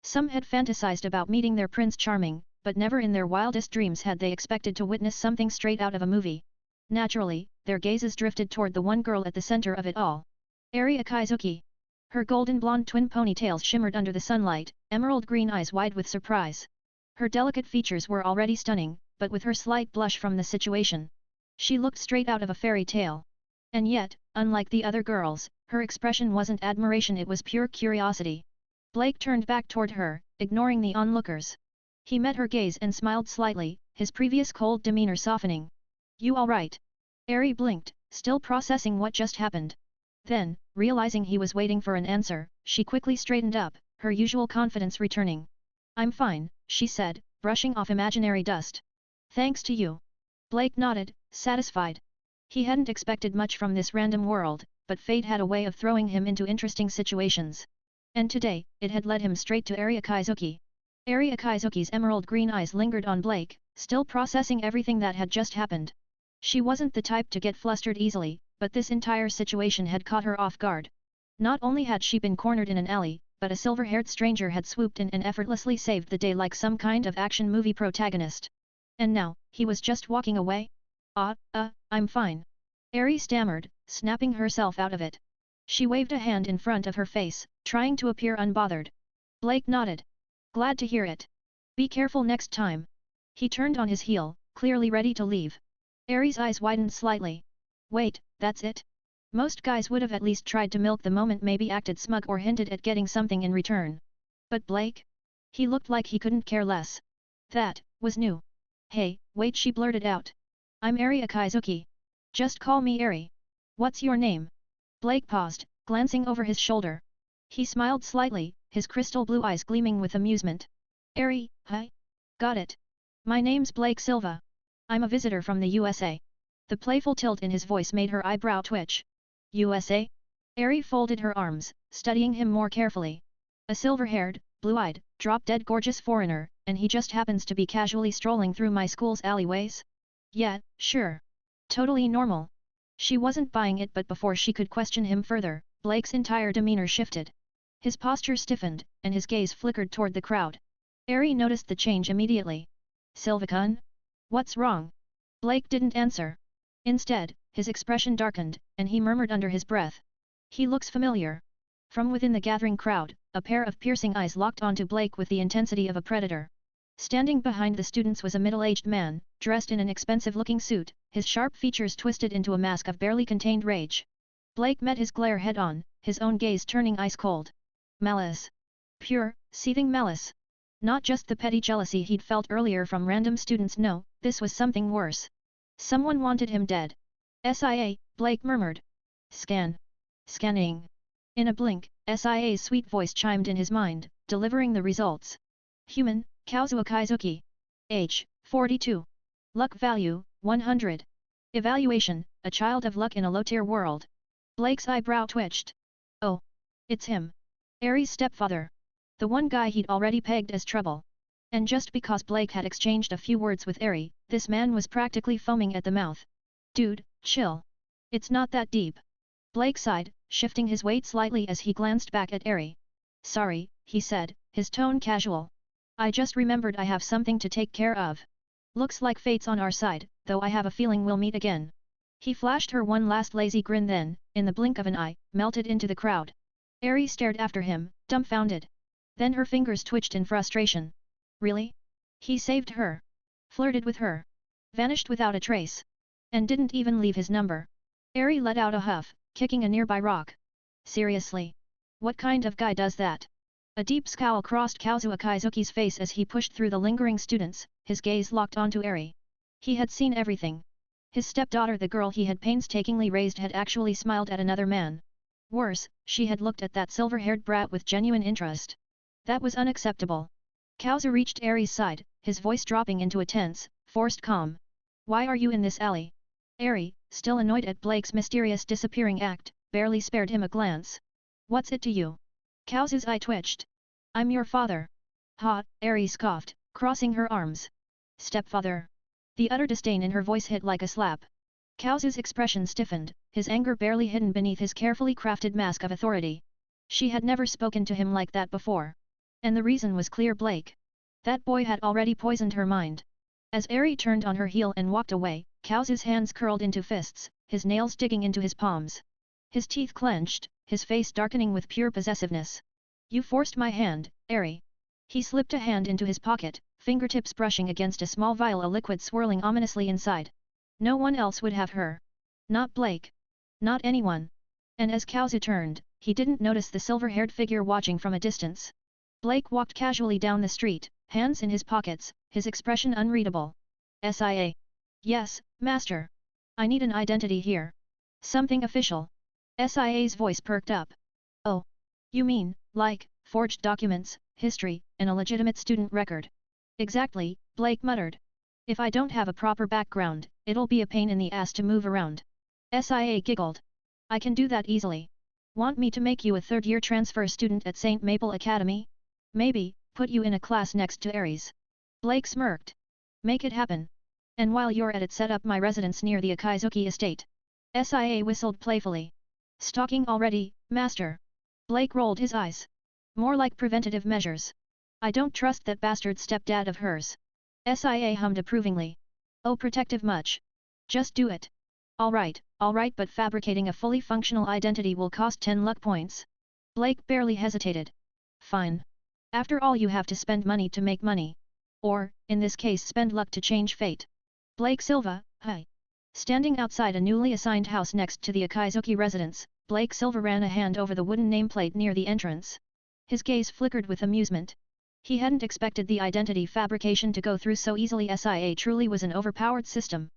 Some had fantasized about meeting their Prince Charming, but never in their wildest dreams had they expected to witness something straight out of a movie. Naturally, their gazes drifted toward the one girl at the center of it all. Eri Akizuki. Her golden blonde twin ponytails shimmered under the sunlight, emerald green eyes wide with surprise. Her delicate features were already stunning, but with her slight blush from the situation, she looked straight out of a fairy tale. And yet, unlike the other girls, her expression wasn't admiration, it was pure curiosity. Blake turned back toward her, ignoring the onlookers. He met her gaze and smiled slightly, his previous cold demeanor softening. You alright? Eri blinked, still processing what just happened. Then, realizing he was waiting for an answer, she quickly straightened up, her usual confidence returning. I'm fine, she said, brushing off imaginary dust. Thanks to you. Blake nodded, satisfied. He hadn't expected much from this random world, but fate had a way of throwing him into interesting situations. And today, it had led him straight to Eri Akizuki. Eri Akizuki's emerald green eyes lingered on Blake, still processing everything that had just happened. She wasn't the type to get flustered easily, but this entire situation had caught her off guard. Not only had she been cornered in an alley, but a silver-haired stranger had swooped in and effortlessly saved the day like some kind of action movie protagonist. And now, he was just walking away? I'm fine. Eri stammered, snapping herself out of it. She waved a hand in front of her face, trying to appear unbothered. Blake nodded. Glad to hear it. Be careful next time. He turned on his heel, clearly ready to leave. Eri's eyes widened slightly. Wait, that's it? Most guys would have at least tried to milk the moment, maybe acted smug or hinted at getting something in return. But Blake? He looked like he couldn't care less. That was new. Hey, wait, she blurted out. I'm Eri Akizuki. Just call me Eri. What's your name? Blake paused, glancing over his shoulder. He smiled slightly, his crystal blue eyes gleaming with amusement. Eri, hi? Got it. My name's Blake Silva. I'm a visitor from the USA. The playful tilt in his voice made her eyebrow twitch. USA? Eri folded her arms, studying him more carefully. A silver-haired, blue-eyed, drop-dead gorgeous foreigner, and he just happens to be casually strolling through my school's alleyways? Yeah, sure. Totally normal. She wasn't buying it, but before she could question him further, Blake's entire demeanor shifted. His posture stiffened, and his gaze flickered toward the crowd. Eri noticed the change immediately. Silva-kun? What's wrong? Blake didn't answer. Instead, his expression darkened, and he murmured under his breath. He looks familiar. From within the gathering crowd, a pair of piercing eyes locked onto Blake with the intensity of a predator. Standing behind the students was a middle-aged man, dressed in an expensive-looking suit, his sharp features twisted into a mask of barely contained rage. Blake met his glare head-on, his own gaze turning ice-cold. Malice. Pure, seething malice. Not just the petty jealousy he'd felt earlier from random students, no, this was something worse. Someone wanted him dead. SIA, Blake murmured. Scan. Scanning. In a blink, SIA's sweet voice chimed in his mind, delivering the results. Human, Kazuo Kaizuki. Age, 42. Luck value, 100. Evaluation, a child of luck in a low-tier world. Blake's eyebrow twitched. Oh. It's him. Eri's stepfather. The one guy he'd already pegged as trouble. And just because Blake had exchanged a few words with Eri, this man was practically foaming at the mouth. Dude, chill. It's not that deep. Blake sighed, shifting his weight slightly as he glanced back at Eri. Sorry, he said, his tone casual. I just remembered I have something to take care of. Looks like fate's on our side, though I have a feeling we'll meet again. He flashed her one last lazy grin then, in the blink of an eye, melted into the crowd. Eri stared after him, dumbfounded. Then her fingers twitched in frustration. Really? He saved her. Flirted with her. Vanished without a trace. And didn't even leave his number. Eri let out a huff, kicking a nearby rock. Seriously? What kind of guy does that? A deep scowl crossed Kazuo Kaizuki's face as he pushed through the lingering students, his gaze locked onto Eri. He had seen everything. His stepdaughter, the girl he had painstakingly raised, had actually smiled at another man. Worse, she had looked at that silver-haired brat with genuine interest. That was unacceptable. Kazuo reached Eri's side, his voice dropping into a tense, forced calm. Why are you in this alley? Eri, still annoyed at Blake's mysterious disappearing act, barely spared him a glance. What's it to you? Kazu's eye twitched. I'm your father. Ha, Eri scoffed, crossing her arms. Stepfather. The utter disdain in her voice hit like a slap. Kazu's expression stiffened, his anger barely hidden beneath his carefully crafted mask of authority. She had never spoken to him like that before. And the reason was clear: Blake. That boy had already poisoned her mind. As Eri turned on her heel and walked away, Kazu's hands curled into fists, his nails digging into his palms. His teeth clenched, his face darkening with pure possessiveness. You forced my hand, Eri. He slipped a hand into his pocket, fingertips brushing against a small vial, a liquid swirling ominously inside. No one else would have her. Not Blake. Not anyone. And as Kazu turned, he didn't notice the silver-haired figure watching from a distance. Blake walked casually down the street, hands in his pockets, his expression unreadable. SIA. Yes, master. I need an identity here. Something official. SIA's voice perked up. Oh. You mean, like, forged documents, history, and a legitimate student record? Exactly, Blake muttered. If I don't have a proper background, it'll be a pain in the ass to move around. SIA giggled. I can do that easily. Want me to make you a third-year transfer student at St. Maple Academy? Maybe, put you in a class next to Aries. Blake smirked. Make it happen. And while you're at it, set up my residence near the Akizuki estate. SIA whistled playfully. Stalking already, master? Blake rolled his eyes. More like preventative measures. I don't trust that bastard stepdad of hers. SIA hummed approvingly. Oh, protective much. Just do it. Alright, but fabricating a fully functional identity will cost 10 luck points. Blake barely hesitated. Fine. After all, you have to spend money to make money. Or, in this case, spend luck to change fate. Blake Silva, hi. Standing outside a newly assigned house next to the Akizuki residence, Blake Silva ran a hand over the wooden nameplate near the entrance. His gaze flickered with amusement. He hadn't expected the identity fabrication to go through so easily. SIA truly was an overpowered system.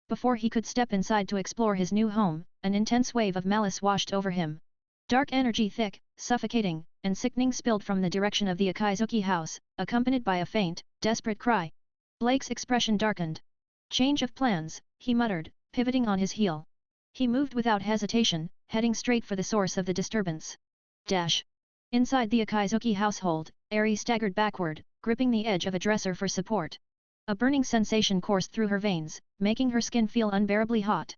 Before he could step inside to explore his new home, an intense wave of malice washed over him. Dark energy, thick, suffocating, and sickening, spilled from the direction of the Akizuki house, accompanied by a faint, desperate cry. Blake's expression darkened. Change of plans, he muttered, pivoting on his heel. He moved without hesitation, heading straight for the source of the disturbance. Dash. Inside the Akizuki household, Eri staggered backward, gripping the edge of a dresser for support. A burning sensation coursed through her veins, making her skin feel unbearably hot.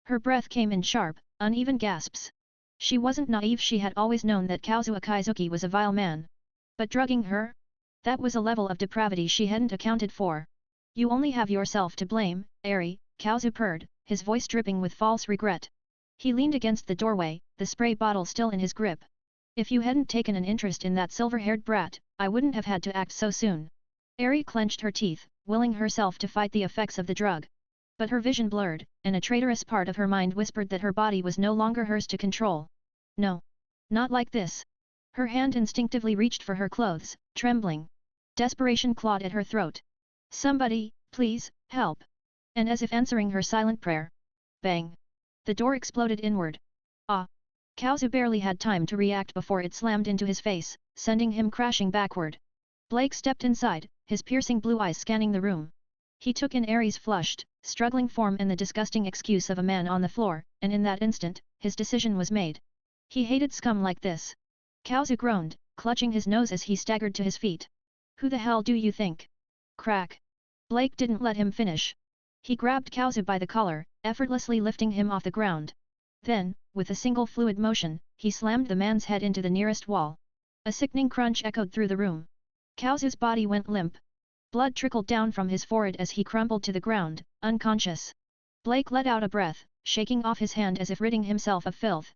Her breath came in sharp, uneven gasps. She wasn't naive, she had always known that Kazuo Akizuki was a vile man. But drugging her? That was a level of depravity she hadn't accounted for. You only have yourself to blame, Eri, Kazu purred, his voice dripping with false regret. He leaned against the doorway, the spray bottle still in his grip. If you hadn't taken an interest in that silver-haired brat, I wouldn't have had to act so soon. Eri clenched her teeth, willing herself to fight the effects of the drug. But her vision blurred, and a traitorous part of her mind whispered that her body was no longer hers to control. No. Not like this. Her hand instinctively reached for her clothes, trembling. Desperation clawed at her throat. Somebody, please, help. And as if answering her silent prayer. Bang. The door exploded inward. Ah. Kazu barely had time to react before it slammed into his face, sending him crashing backward. Blake stepped inside, his piercing blue eyes scanning the room. He took in Aries' flushed, struggling form and the disgusting excuse of a man on the floor, and in that instant, his decision was made. He hated scum like this. Kazu groaned, clutching his nose as he staggered to his feet. Who the hell do you think? Crack. Blake didn't let him finish. He grabbed Kaozu by the collar, effortlessly lifting him off the ground. Then, with a single fluid motion, he slammed the man's head into the nearest wall. A sickening crunch echoed through the room. Kaozu's body went limp. Blood trickled down from his forehead as he crumpled to the ground, unconscious. Blake let out a breath, shaking off his hand as if ridding himself of filth.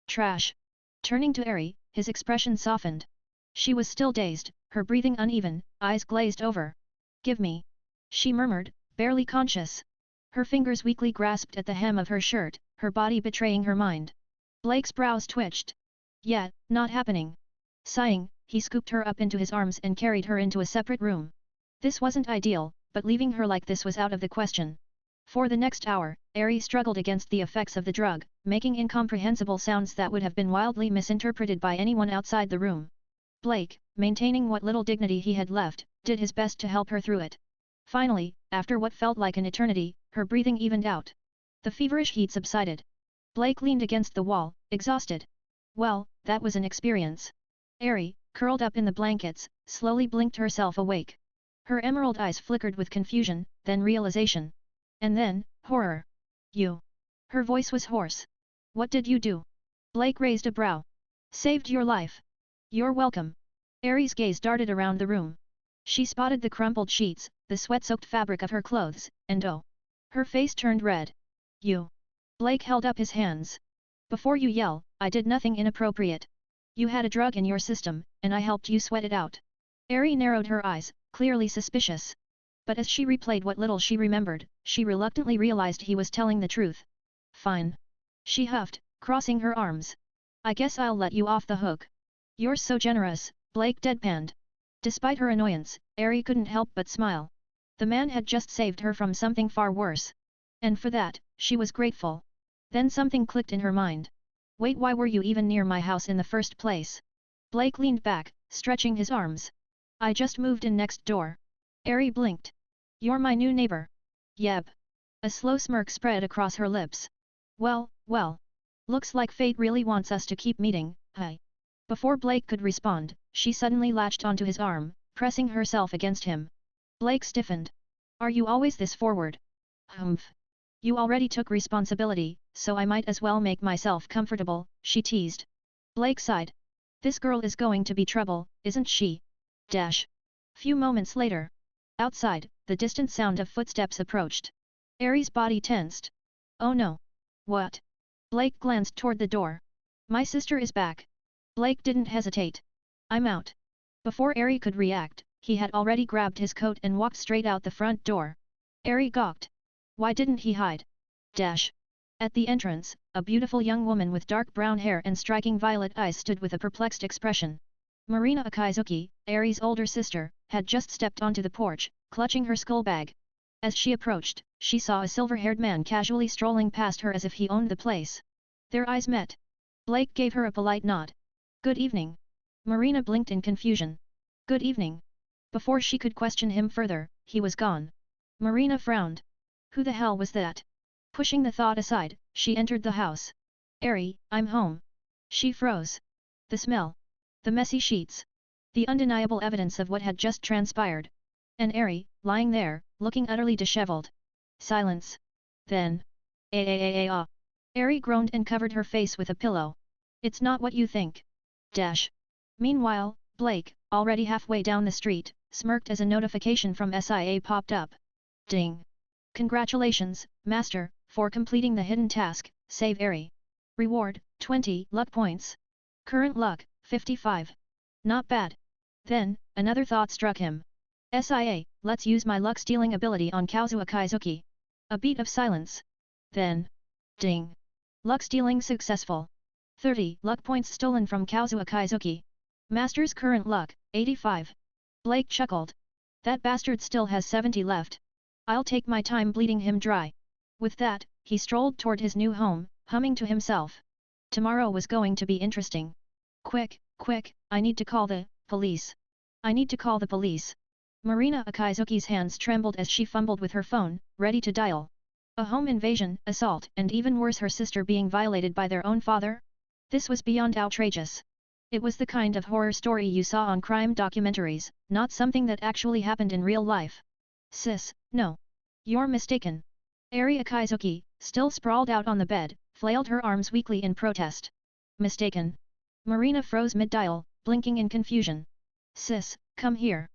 Trash. Turning to Eri, his expression softened. She was still dazed, her breathing uneven, eyes glazed over. Give me. She murmured, barely conscious. Her fingers weakly grasped at the hem of her shirt, her body betraying her mind. Blake's brows twitched. Yet, not happening. Sighing, he scooped her up into his arms and carried her into a separate room. This wasn't ideal, but leaving her like this was out of the question. For the next hour, Eri struggled against the effects of the drug, making incomprehensible sounds that would have been wildly misinterpreted by anyone outside the room. Blake, maintaining what little dignity he had left, did his best to help her through it. Finally, after what felt like an eternity, her breathing evened out. The feverish heat subsided. Blake leaned against the wall, exhausted. Well, that was an experience. Eri, curled up in the blankets, slowly blinked herself awake. Her emerald eyes flickered with confusion, then realization. And then, horror. You. Her voice was hoarse. What did you do? Blake raised a brow. Saved your life. You're welcome. Eri's gaze darted around the room. She spotted the crumpled sheets, the sweat-soaked fabric of her clothes, and oh. Her face turned red. You. Blake held up his hands. Before you yell, I did nothing inappropriate. You had a drug in your system, and I helped you sweat it out. Eri narrowed her eyes, clearly suspicious. But as she replayed what little she remembered, she reluctantly realized he was telling the truth. Fine. She huffed, crossing her arms. I guess I'll let you off the hook. You're so generous, Blake deadpanned. Despite her annoyance, Eri couldn't help but smile. The man had just saved her from something far worse. And for that, she was grateful. Then something clicked in her mind. Wait, why were you even near my house in the first place? Blake leaned back, stretching his arms. I just moved in next door. Eri blinked. You're my new neighbor. Yep. A slow smirk spread across her lips. Well. Looks like fate really wants us to keep meeting, huh? Before Blake could respond, she suddenly latched onto his arm, pressing herself against him. Blake stiffened. Are you always this forward? Humph. You already took responsibility, so I might as well make myself comfortable, she teased. Blake sighed. This girl is going to be trouble, isn't she? Dash. Few moments later. Outside, the distant sound of footsteps approached. Eri's body tensed. Oh no. What? Blake glanced toward the door. My sister is back. Blake didn't hesitate. I'm out. Before Eri could react, he had already grabbed his coat and walked straight out the front door. Eri gawked. Why didn't he hide? Dash. At the entrance, a beautiful young woman with dark brown hair and striking violet eyes stood with a perplexed expression. Marina Akizuki, Eri's older sister, had just stepped onto the porch, clutching her skull bag. As she approached, she saw a silver-haired man casually strolling past her as if he owned the place. Their eyes met. Blake gave her a polite nod. Good evening. Marina blinked in confusion. Good evening. Before she could question him further, he was gone. Marina frowned. Who the hell was that? Pushing the thought aside, she entered the house. Eri, I'm home. She froze. The smell. The messy sheets. The undeniable evidence of what had just transpired. And Eri, lying there, looking utterly disheveled. Silence. Then. Ah. Eri groaned and covered her face with a pillow. It's not what you think. Dash. Meanwhile, Blake, already halfway down the street, smirked as a notification from SIA popped up. Ding. Congratulations, Master, for completing the hidden task, save Eri. Reward, 20 luck points. Current luck, 55. Not bad. Then, another thought struck him. SIA, let's use my luck-stealing ability on Kaozu Akizuki. A beat of silence. Then. Ding. Luck-stealing successful. 30 luck points stolen from Kaozu Akizuki. Master's current luck, 85. Blake chuckled. That bastard still has 70 left. I'll take my time bleeding him dry. With that, he strolled toward his new home, humming to himself. Tomorrow was going to be interesting. Quick, I need to call the police. I need to call the police. Marina Akizuki's hands trembled as she fumbled with her phone, ready to dial. A home invasion, assault, and even worse, her sister being violated by their own father? This was beyond outrageous. It was the kind of horror story you saw on crime documentaries, not something that actually happened in real life. Sis, no. You're mistaken. Eri Akizuki, still sprawled out on the bed, flailed her arms weakly in protest. Mistaken? Marina froze mid-dial, blinking in confusion. Sis, come here.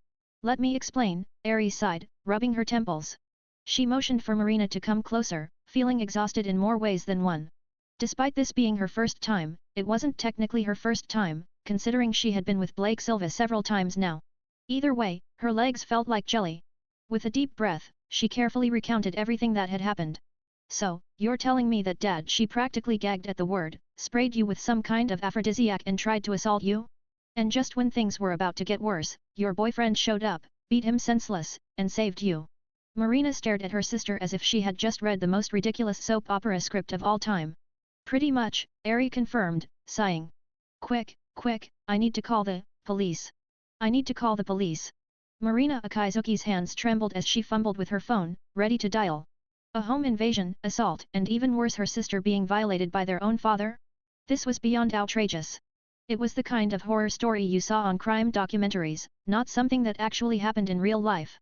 Let me explain, Eri sighed, rubbing her temples. She motioned for Marina to come closer, feeling exhausted in more ways than one. Despite this being her first time, it wasn't technically her first time, considering she had been with Blake Silva several times now. Either way, her legs felt like jelly. With a deep breath, she carefully recounted everything that had happened. So, you're telling me that Dad she practically gagged at the word, sprayed you with some kind of aphrodisiac and tried to assault you? And just when things were about to get worse, your boyfriend showed up, beat him senseless, and saved you. Marina stared at her sister as if she had just read the most ridiculous soap opera script of all time. Pretty much, Eri confirmed, sighing. Quick, quick, I need to call the police. I need to call the police. Marina Akizuki's hands trembled as she fumbled with her phone, ready to dial. A home invasion, assault, and even worse, her sister being violated by their own father? This was beyond outrageous. It was the kind of horror story you saw on crime documentaries, not something that actually happened in real life.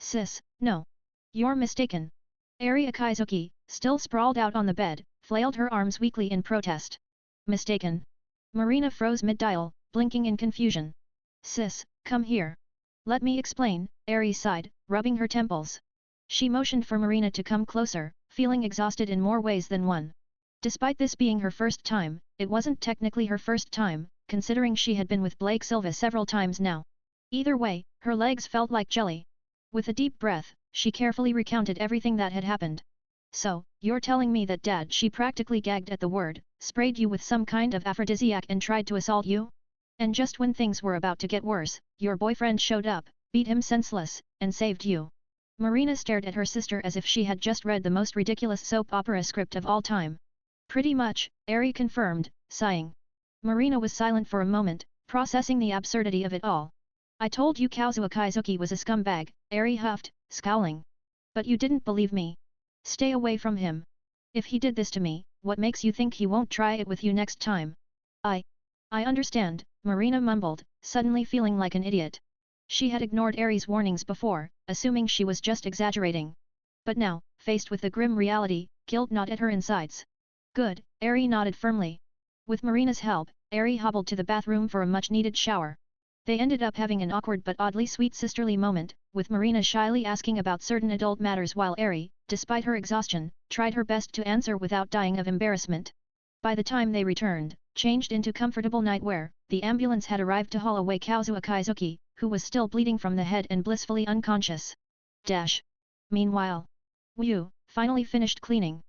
Sis, no. You're mistaken. Eri Akizuki, still sprawled out on the bed, flailed her arms weakly in protest. Mistaken? Marina froze mid-dial, blinking in confusion. Sis, come here. Let me explain, Eri sighed, rubbing her temples. She motioned for Marina to come closer, feeling exhausted in more ways than one. Despite this being her first time, it wasn't technically her first time, considering she had been with Blake Silva several times now. Either way, her legs felt like jelly. With a deep breath, she carefully recounted everything that had happened. So, you're telling me that Dad she practically gagged at the word, sprayed you with some kind of aphrodisiac and tried to assault you? And just when things were about to get worse, your boyfriend showed up, beat him senseless, and saved you. Marina stared at her sister as if she had just read the most ridiculous soap opera script of all time. Pretty much, Eri confirmed, sighing. Marina was silent for a moment, processing the absurdity of it all. I told you Kazuo Akizuki was a scumbag, Eri huffed, scowling. But you didn't believe me. Stay away from him. If he did this to me, what makes you think he won't try it with you next time? I understand, Marina mumbled, suddenly feeling like an idiot. She had ignored Eri's warnings before, assuming she was just exaggerating. But now, faced with the grim reality, guilt gnawed at her insides. Good, Eri nodded firmly. With Marina's help, Eri hobbled to the bathroom for a much-needed shower. They ended up having an awkward but oddly sweet sisterly moment, with Marina shyly asking about certain adult matters while Eri, despite her exhaustion, tried her best to answer without dying of embarrassment. By the time they returned, changed into comfortable nightwear, the ambulance had arrived to haul away Kazuo Akizuki, who was still bleeding from the head and blissfully unconscious. Meanwhile, Wu finally finished cleaning.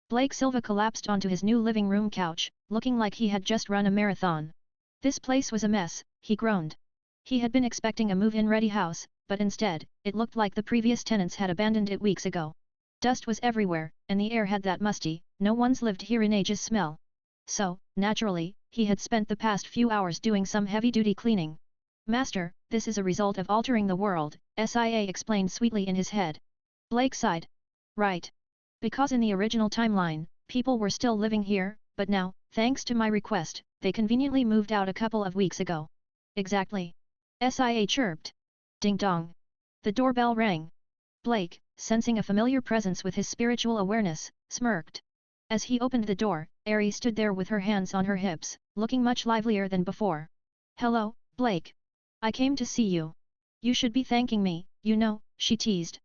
Blake Silva collapsed onto his new living room couch, looking like he had just run a marathon. This place was a mess, he groaned. He had been expecting a move-in ready house, but instead, it looked like the previous tenants had abandoned it weeks ago. Dust was everywhere, and the air had that musty, no one's lived here in ages smell. So, naturally, he had spent the past few hours doing some heavy-duty cleaning. Master, this is a result of altering the world, SIA explained sweetly in his head. Blake sighed. Right. Because in the original timeline, people were still living here, but now, thanks to my request, they conveniently moved out a couple of weeks ago. Exactly. SIA chirped. Ding dong. The doorbell rang. Blake, sensing a familiar presence with his spiritual awareness, smirked. As he opened the door, Eri stood there with her hands on her hips, looking much livelier than before. Hello, Blake. I came to see you. You should be thanking me, you know, she teased.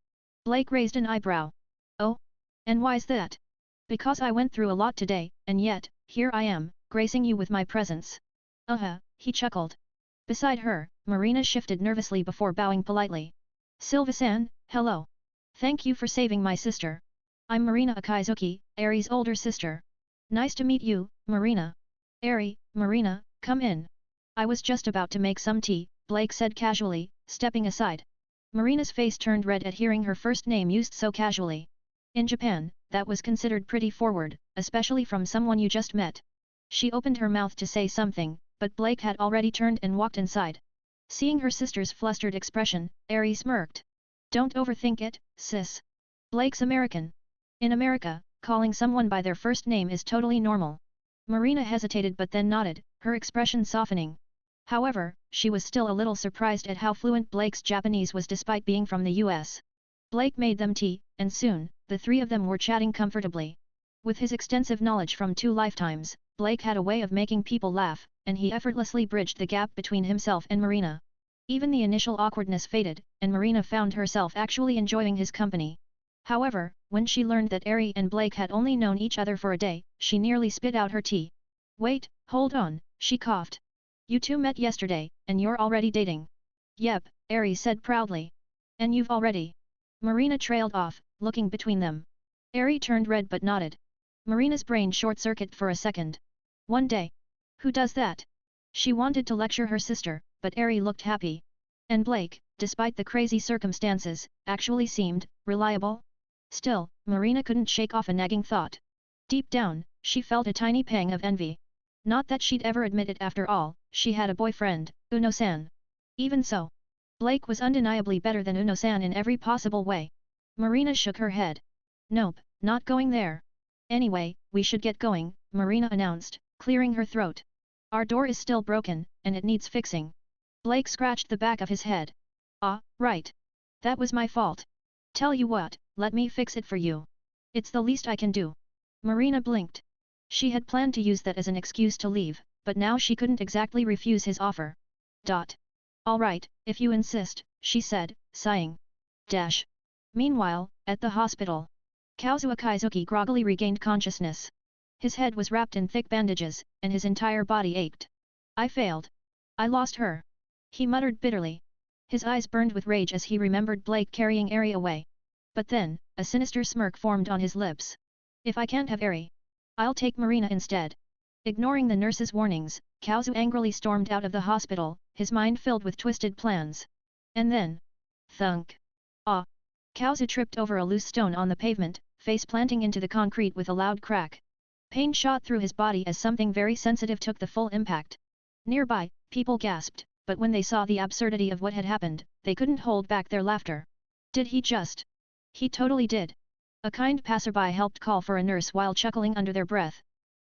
Blake raised an eyebrow. Oh? And why's that? Because I went through a lot today, and yet, here I am, gracing you with my presence. He chuckled. Beside her, Marina shifted nervously before bowing politely. Silva-san, hello. Thank you for saving my sister. I'm Marina Akizuki, Eri's older sister. Nice to meet you, Marina. Eri, Marina, come in. I was just about to make some tea, Blake said casually, stepping aside. Marina's face turned red at hearing her first name used so casually. In Japan, that was considered pretty forward, especially from someone you just met. She opened her mouth to say something, but Blake had already turned and walked inside. Seeing her sister's flustered expression, Eri smirked. Don't overthink it, sis. Blake's American. In America, calling someone by their first name is totally normal. Marina hesitated but then nodded, her expression softening. However, she was still a little surprised at how fluent Blake's Japanese was despite being from the US. Blake made them tea, and soon, the three of them were chatting comfortably. With his extensive knowledge from 2 lifetimes, Blake had a way of making people laugh, and he effortlessly bridged the gap between himself and Marina. Even the initial awkwardness faded, and Marina found herself actually enjoying his company. However, when she learned that Eri and Blake had only known each other for a day, she nearly spit out her tea. "Wait, hold on," she coughed. "You two met yesterday, and you're already dating?" "Yep," Eri said proudly. "And you've already?" Marina trailed off, looking between them. Eri turned red but nodded. Marina's brain short-circuited for a second. "One day? Who does that?" She wanted to lecture her sister, but Eri looked happy. And Blake, despite the crazy circumstances, actually seemed reliable. Still, Marina couldn't shake off a nagging thought. Deep down, she felt a tiny pang of envy. Not that she'd ever admit it after all, she had a boyfriend, Uno-san. Even so, Blake was undeniably better than Uno-san in every possible way. Marina shook her head. "Nope, not going there. Anyway, we should get going," Marina announced, clearing her throat. "Our door is still broken, and it needs fixing." Blake scratched the back of his head. "Ah, right. That was my fault. Tell you what, let me fix it for you. It's the least I can do." Marina blinked. She had planned to use that as an excuse to leave, but now she couldn't exactly refuse his offer. "All right, if you insist," she said, sighing. Meanwhile, at the hospital, Kazuo Kaizuki groggily regained consciousness. His head was wrapped in thick bandages, and his entire body ached. "I failed. I lost her," he muttered bitterly. His eyes burned with rage as he remembered Blake carrying Eri away. But then, a sinister smirk formed on his lips. "If I can't have Eri, I'll take Marina instead." Ignoring the nurse's warnings, Kazuo angrily stormed out of the hospital, his mind filled with twisted plans. And then... thunk! Ah! Kazuo tripped over a loose stone on the pavement, face planting into the concrete with a loud crack. Pain shot through his body as something very sensitive took the full impact. Nearby, people gasped, but when they saw the absurdity of what had happened, they couldn't hold back their laughter. Did he just? He totally did. A kind passerby helped call for a nurse while chuckling under their breath.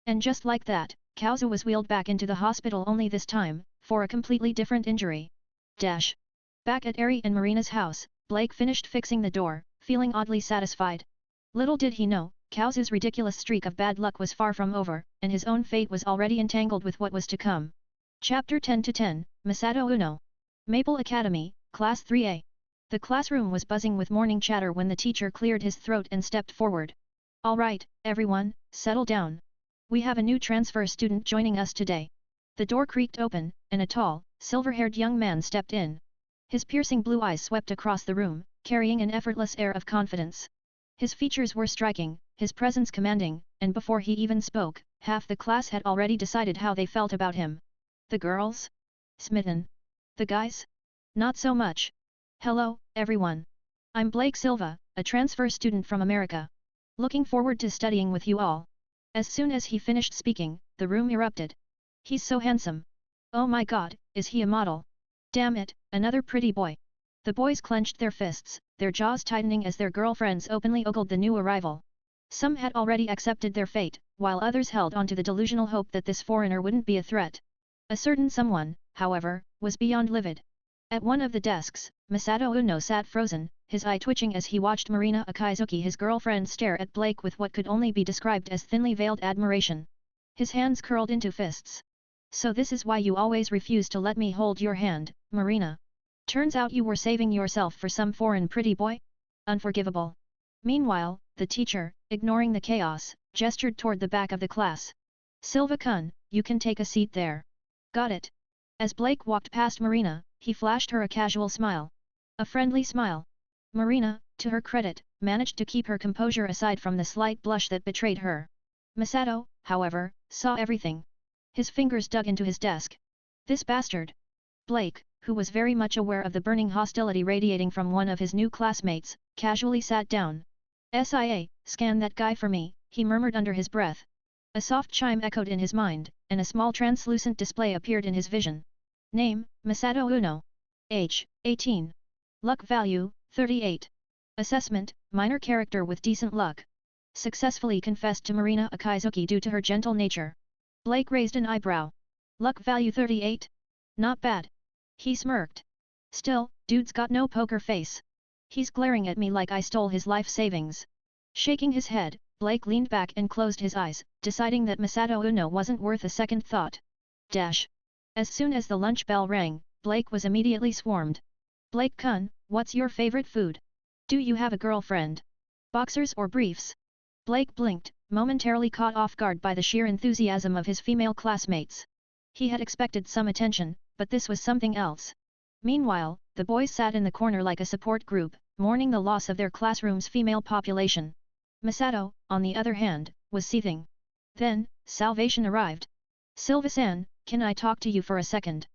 And just like that, Kazuo was wheeled back into the hospital, only this time, for a completely different injury. Back at Eri and Marina's house, Blake finished fixing the door, feeling oddly satisfied. Little did he know, Kazuo's ridiculous streak of bad luck was far from over, and his own fate was already entangled with what was to come. Chapter 10-10, Masato Uno. Maple Academy, Class 3A. The classroom was buzzing with morning chatter when the teacher cleared his throat and stepped forward. "All right, everyone, settle down. We have a new transfer student joining us today." The door creaked open, and a tall, silver-haired young man stepped in. His piercing blue eyes swept across the room, carrying an effortless air of confidence. His features were striking, his presence commanding, and before he even spoke, half the class had already decided how they felt about him. The girls? Smitten. The guys? Not so much. "Hello, everyone. I'm Blake Silva, a transfer student from America. Looking forward to studying with you all." As soon as he finished speaking, the room erupted. "He's so handsome. Oh my god, is he a model? Damn it, another pretty boy." The boys clenched their fists, their jaws tightening as their girlfriends openly ogled the new arrival. Some had already accepted their fate, while others held on to the delusional hope that this foreigner wouldn't be a threat. A certain someone, however, was beyond livid. At one of the desks, Masato Uno sat frozen, his eye twitching as he watched Marina Akizuki, his girlfriend, stare at Blake with what could only be described as thinly veiled admiration. His hands curled into fists. "So this is why you always refuse to let me hold your hand, Marina. Turns out you were saving yourself for some foreign pretty boy? Unforgivable." Meanwhile, the teacher, ignoring the chaos, gestured toward the back of the class. "Silva-kun, you can take a seat there." "Got it." As Blake walked past Marina, he flashed her a casual smile. A friendly smile. Marina, to her credit, managed to keep her composure aside from the slight blush that betrayed her. Masato, however, saw everything. His fingers dug into his desk. "This bastard!" Blake, who was very much aware of the burning hostility radiating from one of his new classmates, casually sat down. "SIA, scan that guy for me," he murmured under his breath. A soft chime echoed in his mind, and a small translucent display appeared in his vision. Name, Masato Uno. Age, 18. Luck value, 38. Assessment, minor character with decent luck. Successfully confessed to Marina Akizuki due to her gentle nature. Blake raised an eyebrow. Luck value 38? Not bad. He smirked. Still, dude's got no poker face. He's glaring at me like I stole his life savings. Shaking his head, Blake leaned back and closed his eyes, deciding that Masato Uno wasn't worth a second thought. Dash. As soon as the lunch bell rang, Blake was immediately swarmed. Blake-kun, what's your favorite food? Do you have a girlfriend? Boxers or briefs? Blake blinked, momentarily caught off guard by the sheer enthusiasm of his female classmates. He had expected some attention, but this was something else. Meanwhile, the boys sat in the corner like a support group, mourning the loss of their classroom's female population. Masato, on the other hand, was seething. Then, salvation arrived. Silva-san, can I talk to you for a second?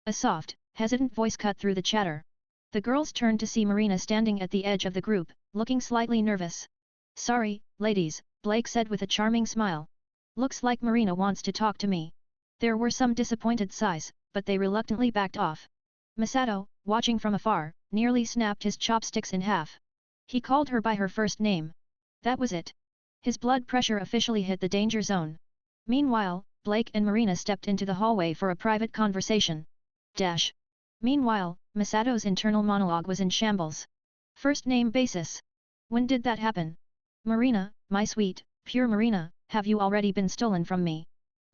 A soft, hesitant voice cut through the chatter. The girls turned to see Marina standing at the edge of the group, looking slightly nervous. Sorry, ladies, Blake said with a charming smile. Looks like Marina wants to talk to me. There were some disappointed sighs, but they reluctantly backed off. Masato, watching from afar, nearly snapped his chopsticks in half. He called her by her first name. That was it. His blood pressure officially hit the danger zone. Meanwhile, Blake and Marina stepped into the hallway for a private conversation. Dash. Meanwhile, Masato's internal monologue was in shambles. First name basis. When did that happen? Marina, my sweet, pure Marina, have you already been stolen from me?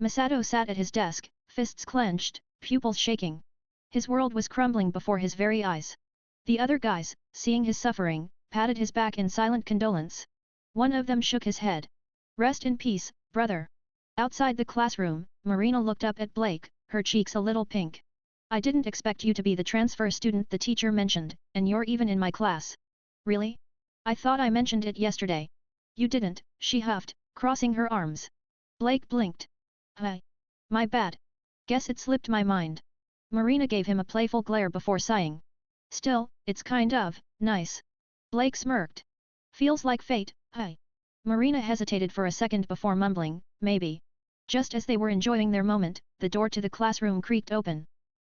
Masato sat at his desk, fists clenched, pupils shaking. His world was crumbling before his very eyes. The other guys, seeing his suffering, patted his back in silent condolence. One of them shook his head. Rest in peace, brother. Outside the classroom, Marina looked up at Blake, her cheeks a little pink. I didn't expect you to be the transfer student the teacher mentioned, and you're even in my class. Really? I thought I mentioned it yesterday. You didn't, she huffed, crossing her arms. Blake blinked. Hi. My bad. Guess it slipped my mind. Marina gave him a playful glare before sighing. Still, it's kind of nice. Blake smirked. Feels like fate, hi. Marina hesitated for a second before mumbling, maybe. Just as they were enjoying their moment, the door to the classroom creaked open.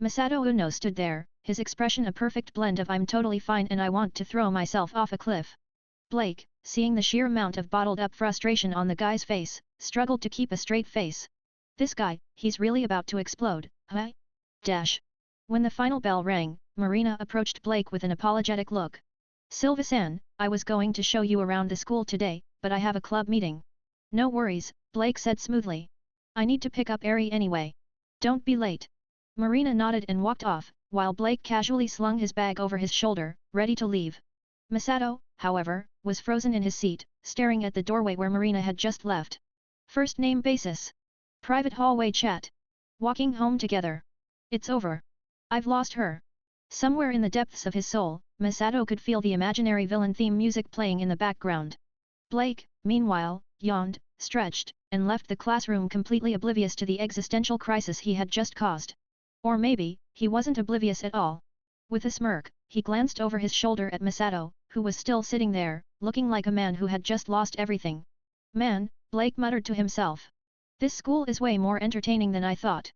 Masato Uno stood there, his expression a perfect blend of I'm totally fine and I want to throw myself off a cliff. Blake, seeing the sheer amount of bottled-up frustration on the guy's face, struggled to keep a straight face. This guy, he's really about to explode, huh? Dash. When the final bell rang, Marina approached Blake with an apologetic look. Silva-san, I was going to show you around the school today, but I have a club meeting. No worries, Blake said smoothly. I need to pick up Eri anyway. Don't be late. Marina nodded and walked off, while Blake casually slung his bag over his shoulder, ready to leave. Masato, however, was frozen in his seat, staring at the doorway where Marina had just left. First name basis. Private hallway chat. Walking home together. It's over. I've lost her. Somewhere in the depths of his soul, Masato could feel the imaginary villain theme music playing in the background. Blake, meanwhile, yawned, stretched, and left the classroom completely oblivious to the existential crisis he had just caused. Or maybe, he wasn't oblivious at all. With a smirk, he glanced over his shoulder at Masato, who was still sitting there, looking like a man who had just lost everything. Man, Blake muttered to himself. This school is way more entertaining than I thought.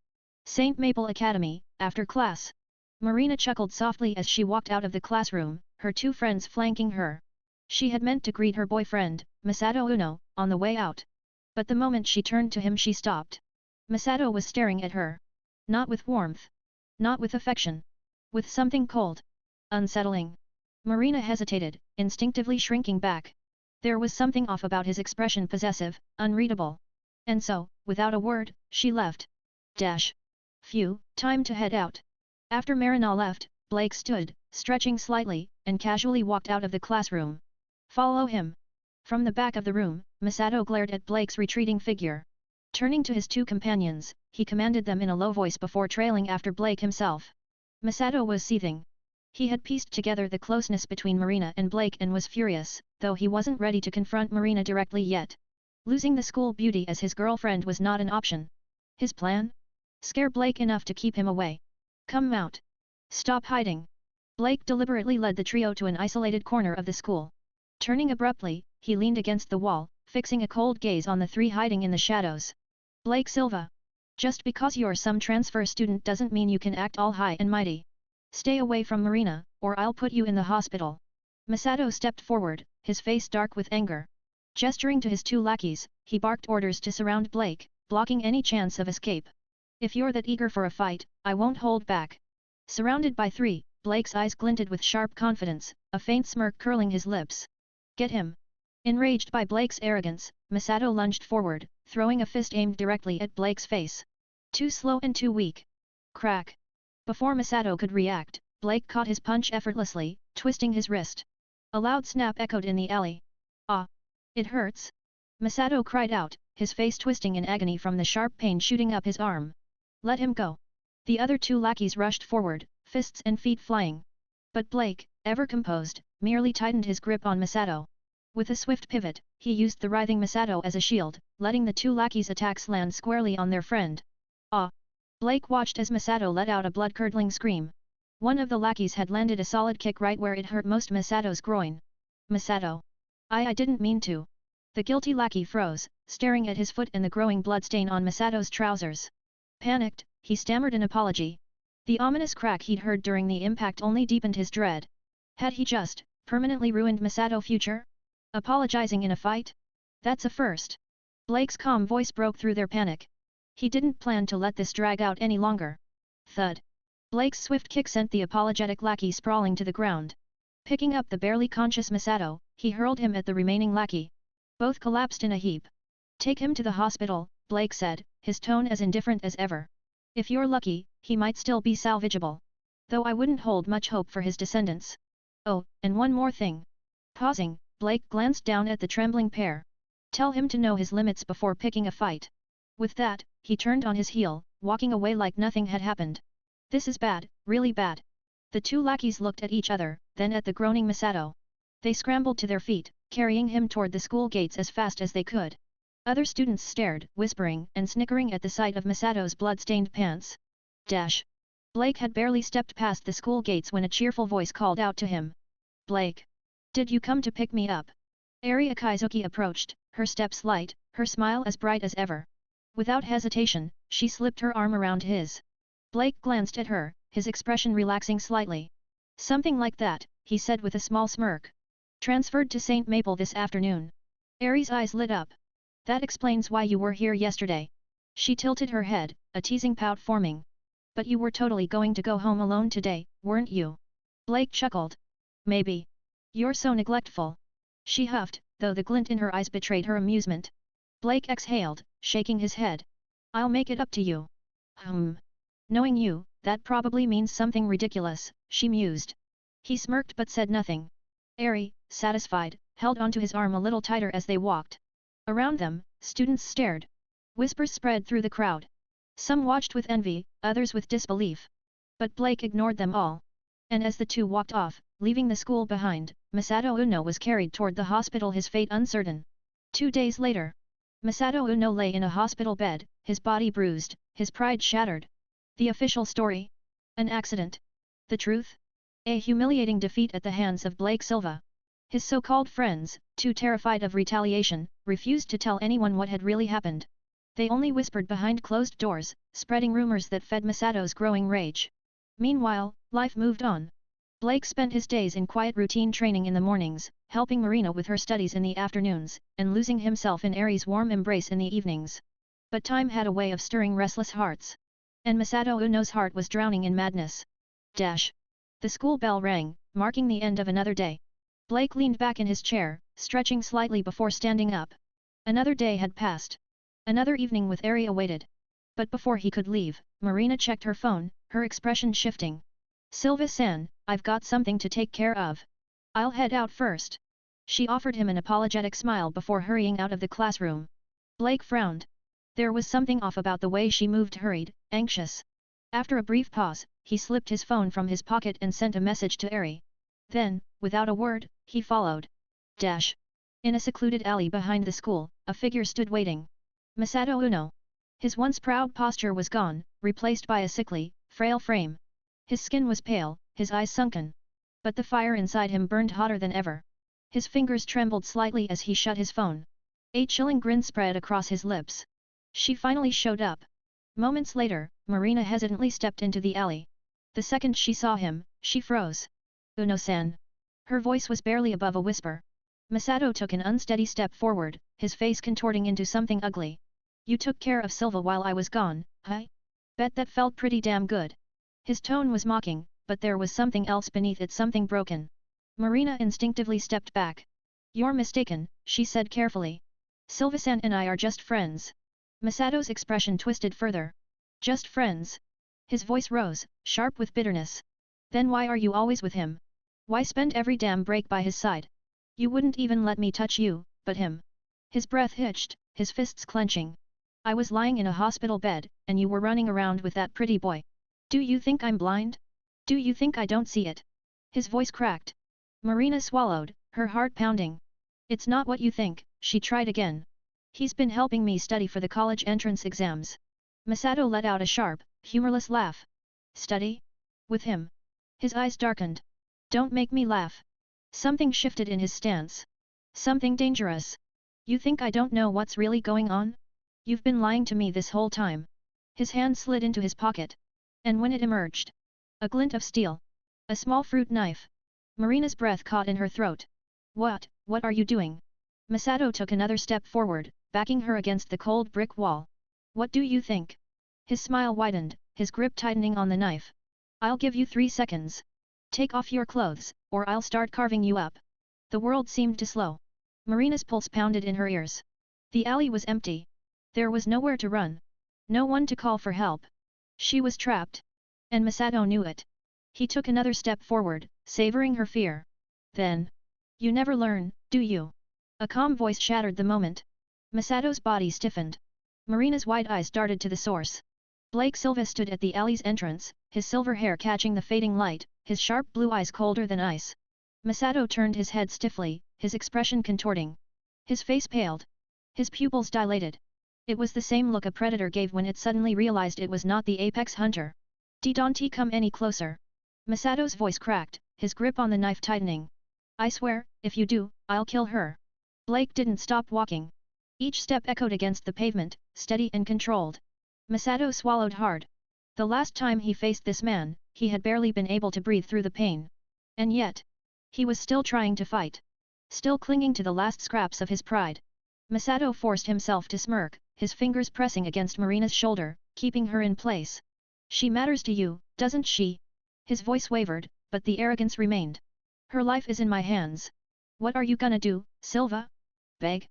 St. Maple Academy, after class. Marina chuckled softly as she walked out of the classroom, her two friends flanking her. She had meant to greet her boyfriend, Masato Uno, on the way out. But the moment she turned to him she stopped. Masato was staring at her. Not with warmth. Not with affection. With something cold. Unsettling. Marina hesitated, instinctively shrinking back. There was something off about his expression, possessive, unreadable. And so, without a word, she left. Dash. Phew, time to head out. After Marina left, Blake stood, stretching slightly, and casually walked out of the classroom. Follow him. From the back of the room, Masato glared at Blake's retreating figure. Turning to his two companions, he commanded them in a low voice before trailing after Blake himself. Masato was seething. He had pieced together the closeness between Marina and Blake and was furious, though he wasn't ready to confront Marina directly yet. Losing the school beauty as his girlfriend was not an option. His plan? Scare Blake enough to keep him away. Come out. Stop hiding. Blake deliberately led the trio to an isolated corner of the school. Turning abruptly, he leaned against the wall, fixing a cold gaze on the three hiding in the shadows. Blake Silva. Just because you're some transfer student doesn't mean you can act all high and mighty. Stay away from Marina, or I'll put you in the hospital. Masato stepped forward, his face dark with anger. Gesturing to his two lackeys, he barked orders to surround Blake, blocking any chance of escape. If you're that eager for a fight, I won't hold back. Surrounded by three, Blake's eyes glinted with sharp confidence, a faint smirk curling his lips. Get him! Enraged by Blake's arrogance, Masato lunged forward, throwing a fist aimed directly at Blake's face. Too slow and too weak. Crack! Before Masato could react, Blake caught his punch effortlessly, twisting his wrist. A loud snap echoed in the alley. Ah! It hurts! Masato cried out, his face twisting in agony from the sharp pain shooting up his arm. Let him go! The other two lackeys rushed forward, fists and feet flying. But Blake, ever composed, merely tightened his grip on Masato. With a swift pivot, he used the writhing Masato as a shield, letting the two lackeys' attacks land squarely on their friend. Ah! Blake watched as Masato let out a blood-curdling scream. One of the lackeys had landed a solid kick right where it hurt most, Masato's groin. Masato! I didn't mean to. The guilty lackey froze, staring at his foot and the growing bloodstain on Masato's trousers. Panicked, he stammered an apology. The ominous crack he'd heard during the impact only deepened his dread. Had he just permanently ruined Masato's future? Apologizing in a fight? That's a first. Blake's calm voice broke through their panic. He didn't plan to let this drag out any longer. Thud. Blake's swift kick sent the apologetic lackey sprawling to the ground. Picking up the barely conscious Masato, he hurled him at the remaining lackey. Both collapsed in a heap. Take him to the hospital, Blake said, his tone as indifferent as ever. If you're lucky, he might still be salvageable. Though I wouldn't hold much hope for his descendants. Oh, and one more thing. Pausing, Blake glanced down at the trembling pair. Tell him to know his limits before picking a fight. With that, he turned on his heel, walking away like nothing had happened. This is bad, really bad. The two lackeys looked at each other, then at the groaning Masato. They scrambled to their feet, carrying him toward the school gates as fast as they could. Other students stared, whispering and snickering at the sight of Masato's blood-stained pants. Dash! Blake had barely stepped past the school gates when a cheerful voice called out to him. Blake! Did you come to pick me up? Ari Akizuki approached, her steps light, her smile as bright as ever. Without hesitation, she slipped her arm around his. Blake glanced at her, his expression relaxing slightly. Something like that, he said with a small smirk. Transferred to St. Maple this afternoon. Ari's eyes lit up. That explains why you were here yesterday. She tilted her head, a teasing pout forming. But you were totally going to go home alone today, weren't you? Blake chuckled. Maybe. You're so neglectful. She huffed, though the glint in her eyes betrayed her amusement. Blake exhaled, shaking his head. I'll make it up to you. Knowing you, that probably means something ridiculous, she mused. He smirked but said nothing. Ari, satisfied, held onto his arm a little tighter as they walked. Around them, students stared. Whispers spread through the crowd. Some watched with envy, others with disbelief. But Blake ignored them all. And as the two walked off, leaving the school behind, Masato Uno was carried toward the hospital, his fate uncertain. 2 days later. Masato Uno lay in a hospital bed, his body bruised, his pride shattered. The official story? An accident? The truth? A humiliating defeat at the hands of Blake Silva. His so-called friends, too terrified of retaliation, refused to tell anyone what had really happened. They only whispered behind closed doors, spreading rumors that fed Masato's growing rage. Meanwhile, life moved on. Blake spent his days in quiet routine training in the mornings, helping Marina with her studies in the afternoons, and losing himself in Ari's warm embrace in the evenings. But time had a way of stirring restless hearts. And Masato Uno's heart was drowning in madness. Dash! The school bell rang, marking the end of another day. Blake leaned back in his chair, stretching slightly before standing up. Another day had passed. Another evening with Ari awaited. But before he could leave, Marina checked her phone, her expression shifting. Silva-san, I've got something to take care of. I'll head out first. She offered him an apologetic smile before hurrying out of the classroom. Blake frowned. There was something off about the way she moved, hurried, anxious. After a brief pause, he slipped his phone from his pocket and sent a message to Ari. Then, without a word, he followed. Dash! In a secluded alley behind the school, a figure stood waiting. Masato Uno. His once proud posture was gone, replaced by a sickly, frail frame. His skin was pale, his eyes sunken. But the fire inside him burned hotter than ever. His fingers trembled slightly as he shut his phone. A chilling grin spread across his lips. She finally showed up. Moments later, Marina hesitantly stepped into the alley. The second she saw him, she froze. Uno-san. Her voice was barely above a whisper. Masato took an unsteady step forward, his face contorting into something ugly. You took care of Silva while I was gone, huh? Bet that felt pretty damn good. His tone was mocking, but there was something else beneath it, something broken. Marina instinctively stepped back. You're mistaken, she said carefully. Silva-san and I are just friends. Masato's expression twisted further. Just friends. His voice rose, sharp with bitterness. Then why are you always with him? Why spend every damn break by his side? You wouldn't even let me touch you, but him. His breath hitched, his fists clenching. I was lying in a hospital bed, and you were running around with that pretty boy. Do you think I'm blind? Do you think I don't see it? His voice cracked. Marina swallowed, her heart pounding. It's not what you think, she tried again. He's been helping me study for the college entrance exams. Masato let out a sharp, humorless laugh. Study? With him? His eyes darkened. Don't make me laugh. Something shifted in his stance. Something dangerous. You think I don't know what's really going on? You've been lying to me this whole time. His hand slid into his pocket. And when it emerged, a glint of steel. A small fruit knife. Marina's breath caught in her throat. What are you doing? Masato took another step forward, backing her against the cold brick wall. What do you think? His smile widened, his grip tightening on the knife. I'll give you 3 seconds. Take off your clothes, or I'll start carving you up. The world seemed to slow. Marina's pulse pounded in her ears. The alley was empty. There was nowhere to run. No one to call for help. She was trapped. And Masato knew it. He took another step forward, savoring her fear. Then. You never learn, do you? A calm voice shattered the moment. Masato's body stiffened. Marina's wide eyes darted to the source. Blake Silva stood at the alley's entrance, his silver hair catching the fading light, his sharp blue eyes colder than ice. Masato turned his head stiffly, his expression contorting. His face paled. His pupils dilated. It was the same look a predator gave when it suddenly realized it was not the apex hunter. Don't come any closer. Masato's voice cracked, his grip on the knife tightening. I swear, if you do, I'll kill her. Blake didn't stop walking. Each step echoed against the pavement, steady and controlled. Masato swallowed hard. The last time he faced this man, he had barely been able to breathe through the pain. And yet, he was still trying to fight. Still clinging to the last scraps of his pride. Masato forced himself to smirk, his fingers pressing against Marina's shoulder, keeping her in place. She matters to you, doesn't she? His voice wavered, but the arrogance remained. Her life is in my hands. What are you gonna do, Silva? Beg?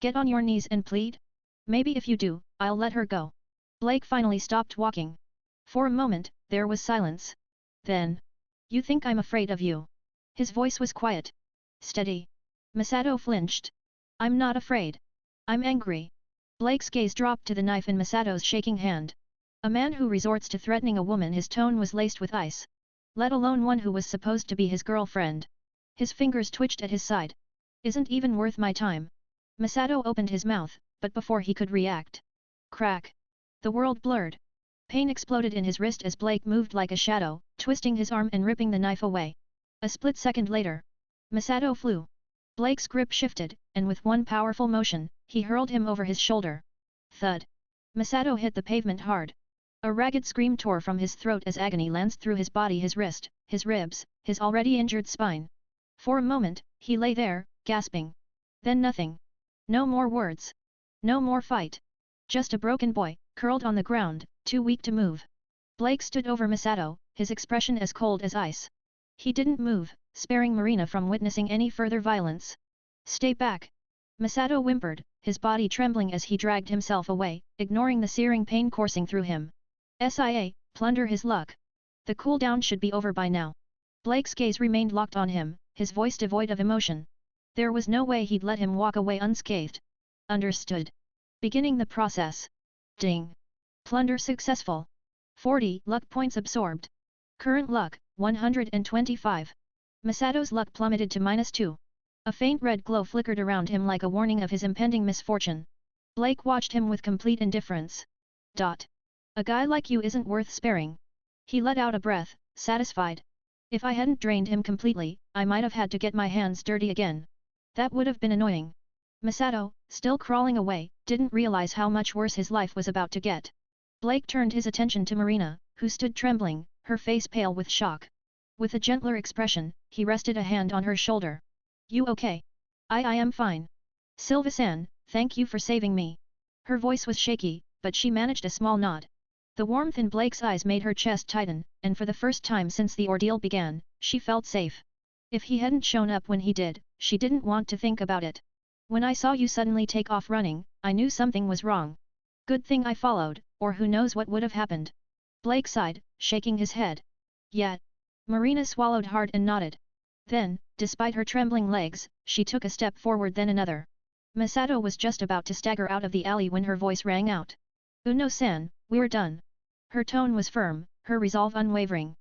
Get on your knees and plead? Maybe if you do, I'll let her go. Blake finally stopped walking. For a moment, there was silence. Then. You think I'm afraid of you? His voice was quiet. Steady. Masato flinched. I'm not afraid. I'm angry. Blake's gaze dropped to the knife in Masato's shaking hand. A man who resorts to threatening a woman, his tone was laced with ice. Let alone one who was supposed to be his girlfriend. His fingers twitched at his side. Isn't even worth my time. Masato opened his mouth, but before he could react. Crack. The world blurred. Pain exploded in his wrist as Blake moved like a shadow, twisting his arm and ripping the knife away. A split second later. Masato flew. Blake's grip shifted, and with one powerful motion, he hurled him over his shoulder. Thud. Masato hit the pavement hard. A ragged scream tore from his throat as agony lanced through his body, his wrist, his ribs, his already injured spine. For a moment, he lay there, gasping. Then nothing. No more words. No more fight. Just a broken boy, curled on the ground, too weak to move. Blake stood over Masato, his expression as cold as ice. He didn't move, sparing Marina from witnessing any further violence. Stay back. Masato whimpered, his body trembling as he dragged himself away, ignoring the searing pain coursing through him. SIA, plunder his luck. The cooldown should be over by now. Blake's gaze remained locked on him, his voice devoid of emotion. There was no way he'd let him walk away unscathed. Understood. Beginning the process. Ding. Plunder successful. 40 luck points absorbed. Current luck, 125. Masato's luck plummeted to -2. A faint red glow flickered around him like a warning of his impending misfortune. Blake watched him with complete indifference. A guy like you isn't worth sparing. He let out a breath, satisfied. If I hadn't drained him completely, I might have had to get my hands dirty again. That would have been annoying. Masato, still crawling away, didn't realize how much worse his life was about to get. Blake turned his attention to Marina, who stood trembling, her face pale with shock. With a gentler expression, he rested a hand on her shoulder. You okay? I am fine. Silva-san, thank you for saving me. Her voice was shaky, but she managed a small nod. The warmth in Blake's eyes made her chest tighten, and for the first time since the ordeal began, she felt safe. If he hadn't shown up when he did, she didn't want to think about it. When I saw you suddenly take off running, I knew something was wrong. Good thing I followed, or who knows what would have happened. Blake sighed, shaking his head. Yeah. Marina swallowed hard and nodded. Then, despite her trembling legs, she took a step forward then another. Masato was just about to stagger out of the alley when her voice rang out. Uno-san, we're done. Her tone was firm, her resolve unwavering.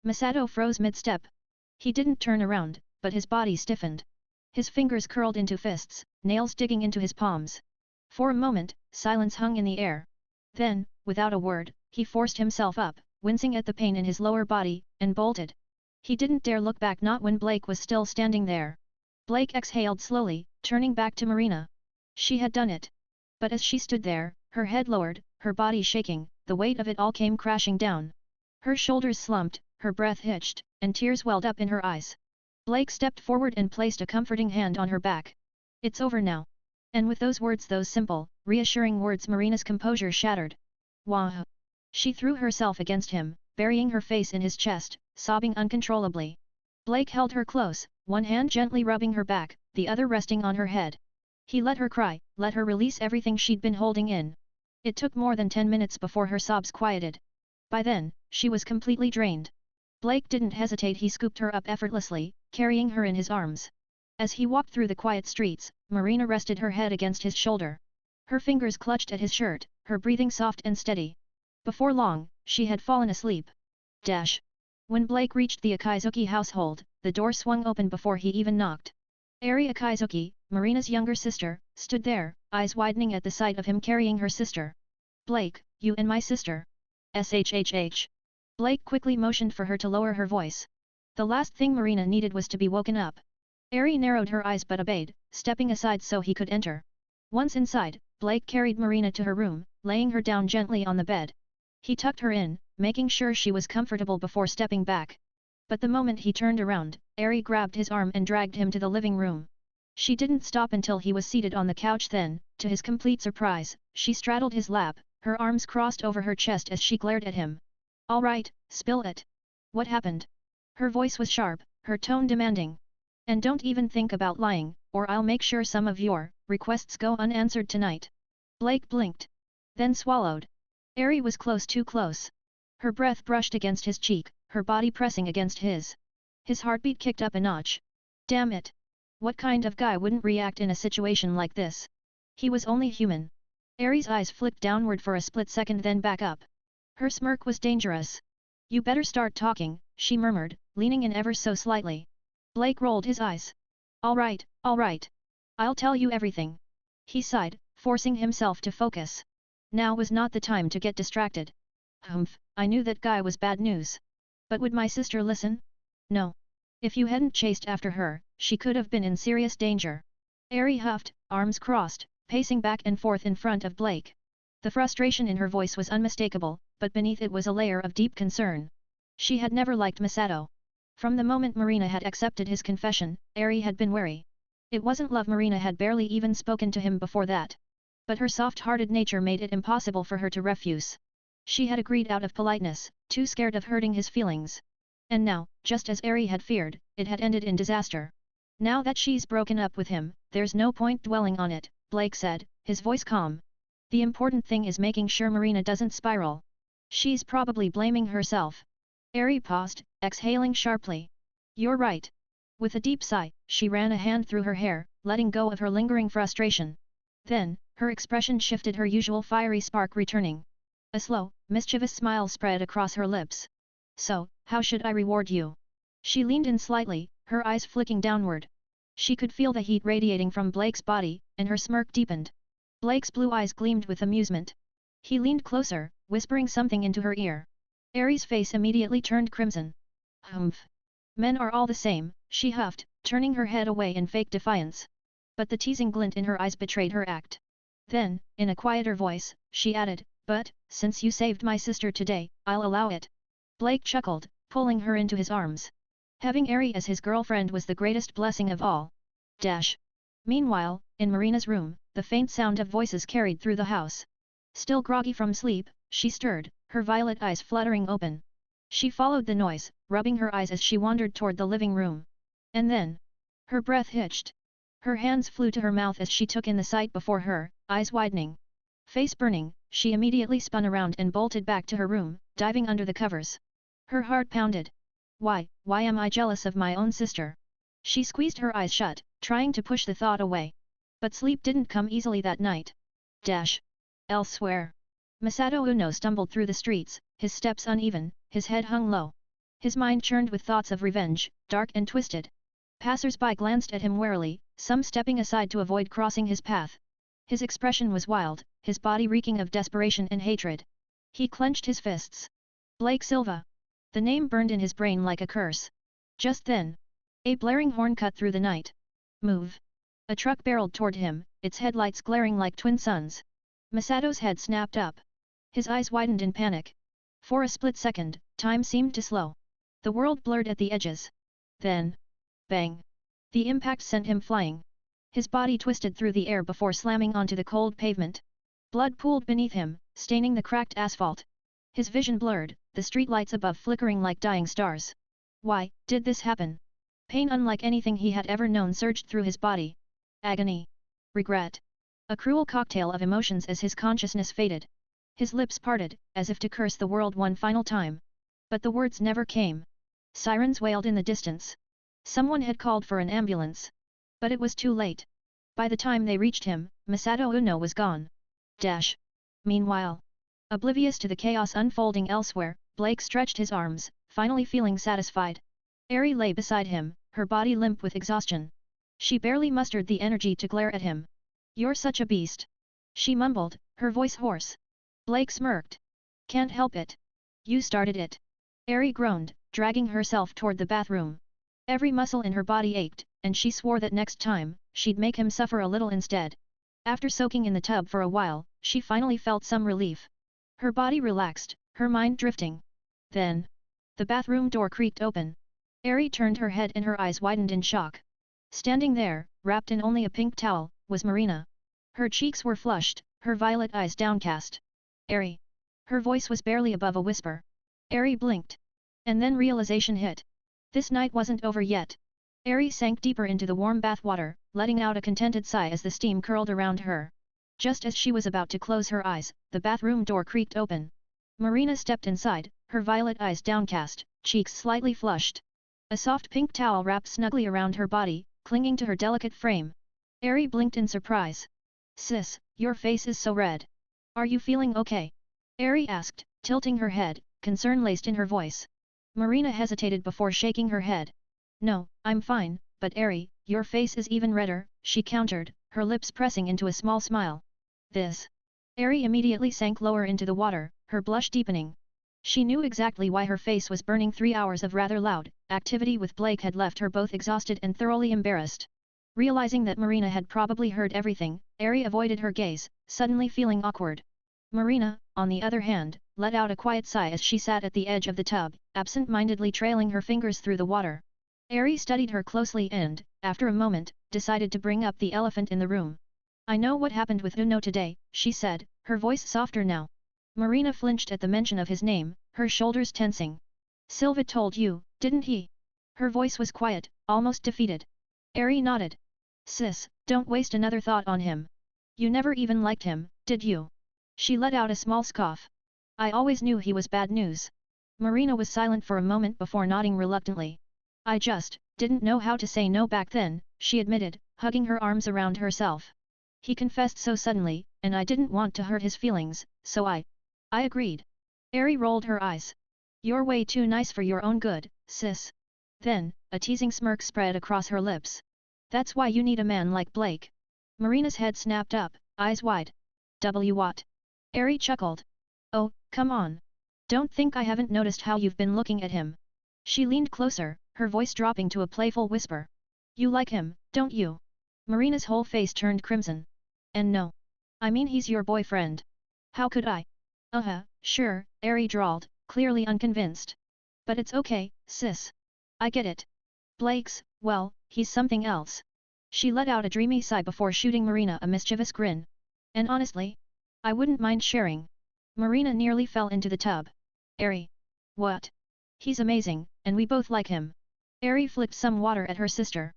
Masato froze mid-step. He didn't turn around, but his body stiffened. His fingers curled into fists, nails digging into his palms. For a moment, silence hung in the air. Then, without a word, he forced himself up, wincing at the pain in his lower body, and bolted. He didn't dare look back, not when Blake was still standing there. Blake exhaled slowly, turning back to Marina. She had done it. But as she stood there, her head lowered, her body shaking, the weight of it all came crashing down. Her shoulders slumped, her breath hitched, and tears welled up in her eyes. Blake stepped forward and placed a comforting hand on her back. It's over now. And with those words, those simple, reassuring words, Marina's composure shattered. Wah! She threw herself against him, burying her face in his chest, sobbing uncontrollably. Blake held her close, one hand gently rubbing her back, the other resting on her head. He let her cry, let her release everything she'd been holding in. It took more than 10 minutes before her sobs quieted. By then, she was completely drained. Blake didn't hesitate, he scooped her up effortlessly, carrying her in his arms. As he walked through the quiet streets, Marina rested her head against his shoulder. Her fingers clutched at his shirt, her breathing soft and steady. Before long, she had fallen asleep. When Blake reached the Akizuki household, the door swung open before he even knocked. Ari Akizuki, Marina's younger sister, stood there, eyes widening at the sight of him carrying her sister. Blake, you and my sister. SHHH. Blake quickly motioned for her to lower her voice. The last thing Marina needed was to be woken up. Ari narrowed her eyes but obeyed, stepping aside so he could enter. Once inside, Blake carried Marina to her room, laying her down gently on the bed. He tucked her in, making sure she was comfortable before stepping back. But the moment he turned around, Ari grabbed his arm and dragged him to the living room. She didn't stop until he was seated on the couch. Then, to his complete surprise, she straddled his lap, her arms crossed over her chest as she glared at him. All right, spill it. What happened? Her voice was sharp, her tone demanding. And don't even think about lying, or I'll make sure some of your requests go unanswered tonight. Blake blinked. Then swallowed. Ari was close, too close. Her breath brushed against his cheek, her body pressing against his. His heartbeat kicked up a notch. Damn it! What kind of guy wouldn't react in a situation like this? He was only human. Ari's eyes flicked downward for a split second then back up. Her smirk was dangerous. You better start talking, she murmured, leaning in ever so slightly. Blake rolled his eyes. All right, I'll tell you everything. He sighed, forcing himself to focus. Now was not the time to get distracted. Humph, I knew that guy was bad news. But would my sister listen? No. If you hadn't chased after her, she could have been in serious danger. Ari huffed, arms crossed, pacing back and forth in front of Blake. The frustration in her voice was unmistakable, but beneath it was a layer of deep concern. She had never liked Masato. From the moment Marina had accepted his confession, Ari had been wary. It wasn't love, Marina had barely even spoken to him before that. But her soft-hearted nature made it impossible for her to refuse. She had agreed out of politeness, too scared of hurting his feelings. And now, just as Ari had feared, it had ended in disaster. Now that she's broken up with him, there's no point dwelling on it, Blake said, his voice calm. The important thing is making sure Marina doesn't spiral. She's probably blaming herself. Ari paused, exhaling sharply. You're right. With a deep sigh, she ran a hand through her hair, letting go of her lingering frustration. Then, her expression shifted, her usual fiery spark returning. A slow, mischievous smile spread across her lips. So, how should I reward you? She leaned in slightly, her eyes flicking downward. She could feel the heat radiating from Blake's body, and her smirk deepened. Blake's blue eyes gleamed with amusement. He leaned closer, whispering something into her ear. Ari's face immediately turned crimson. Humph. Men are all the same, she huffed, turning her head away in fake defiance. But the teasing glint in her eyes betrayed her act. Then, in a quieter voice, she added, but, since you saved my sister today, I'll allow it. Blake chuckled, pulling her into his arms. Having Ari as his girlfriend was the greatest blessing of all. Meanwhile, in Marina's room, the faint sound of voices carried through the house. Still groggy from sleep, she stirred, her violet eyes fluttering open. She followed the noise, rubbing her eyes as she wandered toward the living room. And then, her breath hitched. Her hands flew to her mouth as she took in the sight before her, eyes widening. Face burning, she immediately spun around and bolted back to her room, diving under the covers. Her heart pounded. Why am I jealous of my own sister? She squeezed her eyes shut, trying to push the thought away. But sleep didn't come easily that night. Elsewhere. Masato Uno stumbled through the streets, his steps uneven, his head hung low. His mind churned with thoughts of revenge, dark and twisted. Passers-by glanced at him warily, some stepping aside to avoid crossing his path. His expression was wild, his body reeking of desperation and hatred. He clenched his fists. Blake Silva. The name burned in his brain like a curse. Just then, a blaring horn cut through the night. Move! A truck barreled toward him, its headlights glaring like twin suns. Masato's head snapped up. His eyes widened in panic. For a split second, time seemed to slow. The world blurred at the edges. Then, bang! The impact sent him flying. His body twisted through the air before slamming onto the cold pavement. Blood pooled beneath him, staining the cracked asphalt. His vision blurred, the streetlights above flickering like dying stars. Why did this happen? Pain unlike anything he had ever known surged through his body. Agony. Regret. A cruel cocktail of emotions as his consciousness faded. His lips parted, as if to curse the world one final time. But the words never came. Sirens wailed in the distance. Someone had called for an ambulance. But it was too late. By the time they reached him, Masato Uno was gone. Meanwhile, oblivious to the chaos unfolding elsewhere, Blake stretched his arms, finally feeling satisfied. Eri lay beside him, her body limp with exhaustion. She barely mustered the energy to glare at him. You're such a beast. She mumbled, her voice hoarse. Blake smirked. Can't help it. You started it. Eri groaned, dragging herself toward the bathroom. Every muscle in her body ached, and she swore that next time, she'd make him suffer a little instead. After soaking in the tub for a while, she finally felt some relief. Her body relaxed, her mind drifting. Then, the bathroom door creaked open. Eri turned her head and her eyes widened in shock. Standing there, wrapped in only a pink towel, was Marina. Her cheeks were flushed, her violet eyes downcast. Eri. Her voice was barely above a whisper. Eri blinked. And then realization hit. This night wasn't over yet. Eri sank deeper into the warm bath water, letting out a contented sigh as the steam curled around her. Just as she was about to close her eyes, the bathroom door creaked open. Marina stepped inside, her violet eyes downcast, cheeks slightly flushed. A soft pink towel wrapped snugly around her body, clinging to her delicate frame. Eri blinked in surprise. Sis, your face is so red. Are you feeling okay? Eri asked, tilting her head, concern laced in her voice. Marina hesitated before shaking her head. No, I'm fine, but Eri, your face is even redder, she countered, her lips pressing into a small smile. This. Eri immediately sank lower into the water, her blush deepening. She knew exactly why her face was burning. 3 hours of rather loud activity with Blake had left her both exhausted and thoroughly embarrassed. Realizing that Marina had probably heard everything, Eri avoided her gaze, suddenly feeling awkward. Marina, on the other hand, let out a quiet sigh as she sat at the edge of the tub, absent-mindedly trailing her fingers through the water. Eri studied her closely and, after a moment, decided to bring up the elephant in the room. I know what happened with Uno today, she said, her voice softer now. Marina flinched at the mention of his name, her shoulders tensing. Silva told you, didn't he? Her voice was quiet, almost defeated. Eri nodded. Sis, don't waste another thought on him. You never even liked him, did you? She let out a small scoff. I always knew he was bad news. Marina was silent for a moment before nodding reluctantly. I just didn't know how to say no back then, she admitted, hugging her arms around herself. He confessed so suddenly, and I didn't want to hurt his feelings, so I agreed. Eri rolled her eyes. You're way too nice for your own good, sis. Then, a teasing smirk spread across her lips. That's why you need a man like Blake. Marina's head snapped up, eyes wide. What? Eri chuckled. Oh, come on. Don't think I haven't noticed how you've been looking at him. She leaned closer, her voice dropping to a playful whisper. You like him, don't you? Marina's whole face turned crimson. And no. I mean he's your boyfriend. How could I? Sure, Eri drawled, clearly unconvinced. But it's okay, sis. I get it. Blake's, well, he's something else. She let out a dreamy sigh before shooting Marina a mischievous grin. And honestly, I wouldn't mind sharing. Marina nearly fell into the tub. Eri. What? He's amazing, and we both like him. Eri flicked some water at her sister.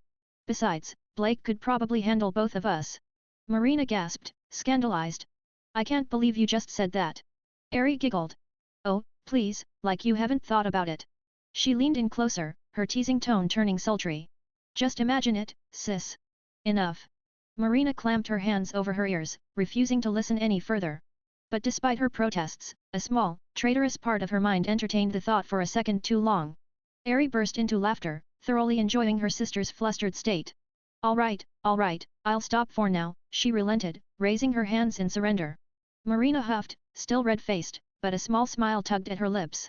Besides, Blake could probably handle both of us. Marina gasped, scandalized. I can't believe you just said that. Eri giggled. Oh, please, like you haven't thought about it. She leaned in closer, her teasing tone turning sultry. Just imagine it, sis. Enough. Marina clamped her hands over her ears, refusing to listen any further. But despite her protests, a small, traitorous part of her mind entertained the thought for a second too long. Eri burst into laughter, thoroughly enjoying her sister's flustered state. All right, I'll stop for now, she relented, raising her hands in surrender. Marina huffed, still red-faced, but a small smile tugged at her lips.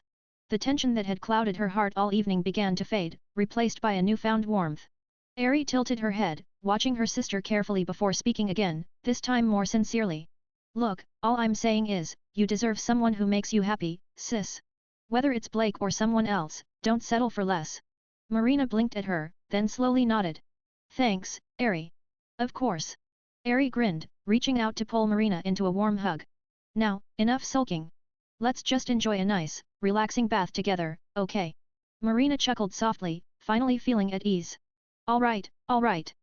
The tension that had clouded her heart all evening began to fade, replaced by a newfound warmth. Eri tilted her head, watching her sister carefully before speaking again, this time more sincerely. Look, all I'm saying is, you deserve someone who makes you happy, sis. Whether it's Blake or someone else, don't settle for less. Marina blinked at her, then slowly nodded. Thanks, Eri. Of course. Eri grinned, reaching out to pull Marina into a warm hug. Now, enough sulking. Let's just enjoy a nice, relaxing bath together, okay? Marina chuckled softly, finally feeling at ease. All right.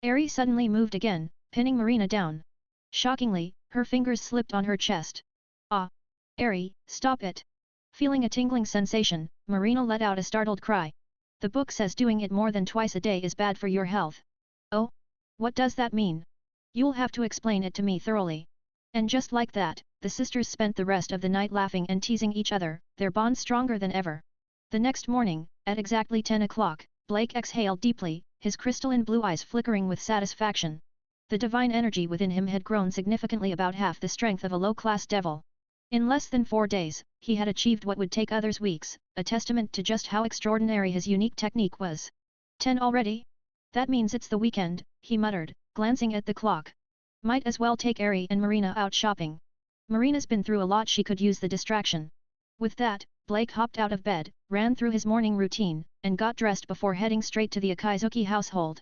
Eri suddenly moved again, pinning Marina down. Shockingly, her fingers slipped on her chest. Ah! Eri, stop it! Feeling a tingling sensation, Marina let out a startled cry. The book says doing it more than twice a day is bad for your health. Oh? What does that mean? You'll have to explain it to me thoroughly. And just like that, the sisters spent the rest of the night laughing and teasing each other, their bond stronger than ever. The next morning, at exactly 10 o'clock, Blake exhaled deeply, his crystalline blue eyes flickering with satisfaction. The divine energy within him had grown significantly, about half the strength of a low-class devil. In less than 4 days, he had achieved what would take others weeks, a testament to just how extraordinary his unique technique was. 10 already? That means it's the weekend, he muttered, glancing at the clock. Might as well take Eri and Marina out shopping. Marina's been through a lot, she could use the distraction. With that, Blake hopped out of bed, ran through his morning routine, and got dressed before heading straight to the Akizuki household.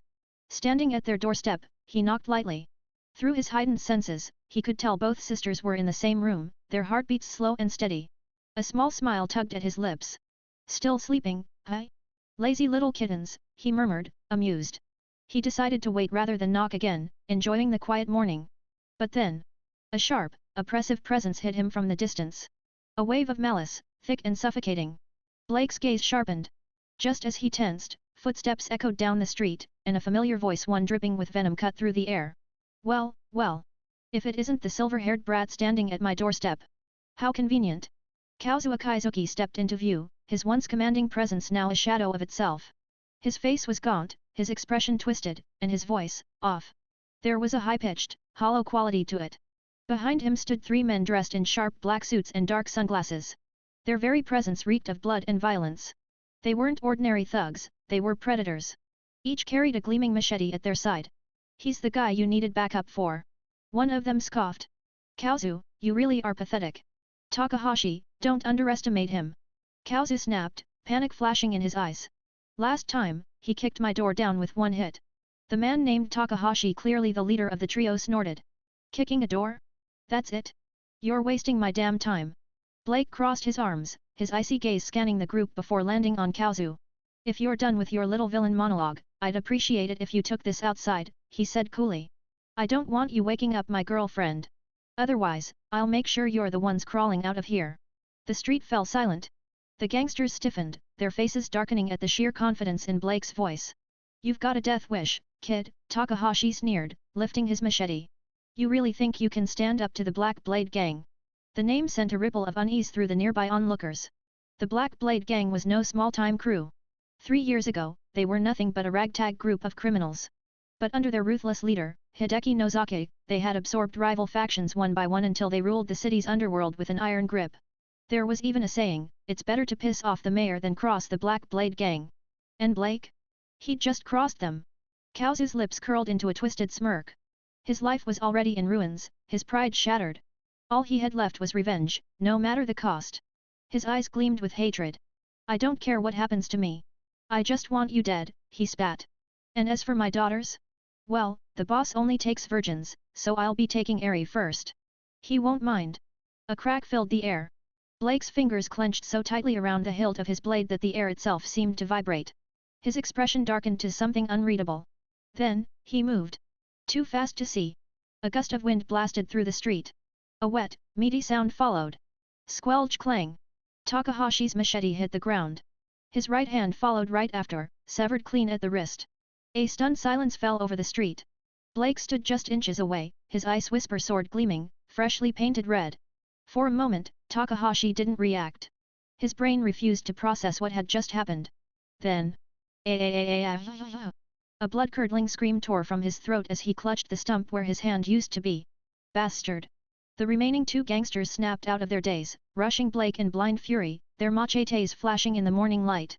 Standing at their doorstep, he knocked lightly. Through his heightened senses, he could tell both sisters were in the same room, their heartbeats slow and steady. A small smile tugged at his lips. Still sleeping, huh? Lazy little kittens, he murmured, amused. He decided to wait rather than knock again, enjoying the quiet morning. But then, a sharp, oppressive presence hit him from the distance. A wave of malice, thick and suffocating. Blake's gaze sharpened. Just as he tensed, footsteps echoed down the street, and a familiar voice, one dripping with venom, cut through the air. Well, if it isn't the silver-haired brat standing at my doorstep. How convenient. Kazuo Akizuki stepped into view, his once commanding presence now a shadow of itself. His face was gaunt, his expression twisted, and his voice, off. There was a high-pitched, hollow quality to it. Behind him stood 3 men dressed in sharp black suits and dark sunglasses. Their very presence reeked of blood and violence. They weren't ordinary thugs, they were predators. Each carried a gleaming machete at their side. He's the guy you needed backup for. One of them scoffed. Kazuo, you really are pathetic. Takahashi, don't underestimate him. Kazuo snapped, panic flashing in his eyes. Last time, he kicked my door down with 1 hit. The man named Takahashi, clearly the leader of the trio, snorted. Kicking a door? That's it? You're wasting my damn time. Blake crossed his arms, his icy gaze scanning the group before landing on Kazuo. If you're done with your little villain monologue, I'd appreciate it if you took this outside, he said coolly. I don't want you waking up my girlfriend. Otherwise, I'll make sure you're the ones crawling out of here. The street fell silent. The gangsters stiffened, their faces darkening at the sheer confidence in Blake's voice. You've got a death wish, kid, Takahashi sneered, lifting his machete. You really think you can stand up to the Black Blade Gang? The name sent a ripple of unease through the nearby onlookers. The Black Blade Gang was no small-time crew. 3 years ago, they were nothing but a ragtag group of criminals. But under their ruthless leader, Hideki Nozaki, they had absorbed rival factions one by one until they ruled the city's underworld with an iron grip. There was even a saying, it's better to piss off the mayor than cross the Black Blade Gang. And Blake? He'd just crossed them. Kazu's lips curled into a twisted smirk. His life was already in ruins, his pride shattered. All he had left was revenge, no matter the cost. His eyes gleamed with hatred. I don't care what happens to me. I just want you dead, he spat. And as for my daughters? Well, the boss only takes virgins, so I'll be taking Eri first. He won't mind. A crack filled the air. Blake's fingers clenched so tightly around the hilt of his blade that the air itself seemed to vibrate. His expression darkened to something unreadable. Then, he moved. Too fast to see. A gust of wind blasted through the street. A wet, meaty sound followed. Squelch clang. Takahashi's machete hit the ground. His right hand followed right after, severed clean at the wrist. A stunned silence fell over the street. Blake stood just inches away, his ice whisper sword gleaming, freshly painted red. For a moment, Takahashi didn't react. His brain refused to process what had just happened. Then, a blood-curdling scream tore from his throat as he clutched the stump where his hand used to be. Bastard! The remaining two gangsters snapped out of their daze, rushing Blake in blind fury, their machetes flashing in the morning light.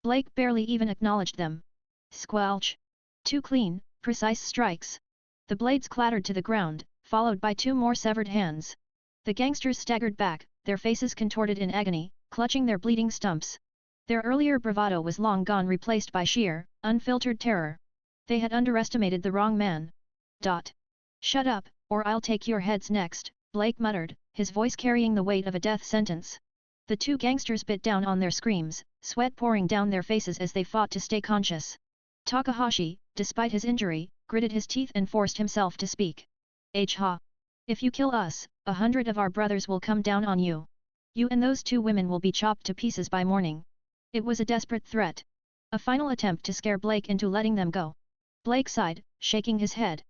Blake barely even acknowledged them. Squelch! Two clean, precise strikes. The blades clattered to the ground, followed by two more severed hands. The gangsters staggered back, their faces contorted in agony, clutching their bleeding stumps. Their earlier bravado was long gone, replaced by sheer, unfiltered terror. They had underestimated the wrong man. Shut up, or I'll take your heads next, Blake muttered, his voice carrying the weight of a death sentence. The two gangsters bit down on their screams, sweat pouring down their faces as they fought to stay conscious. Takahashi, despite his injury, gritted his teeth and forced himself to speak. Ha! If you kill us, 100 of our brothers will come down on you. You and those two women will be chopped to pieces by morning. It was a desperate threat. A final attempt to scare Blake into letting them go. Blake sighed, shaking his head.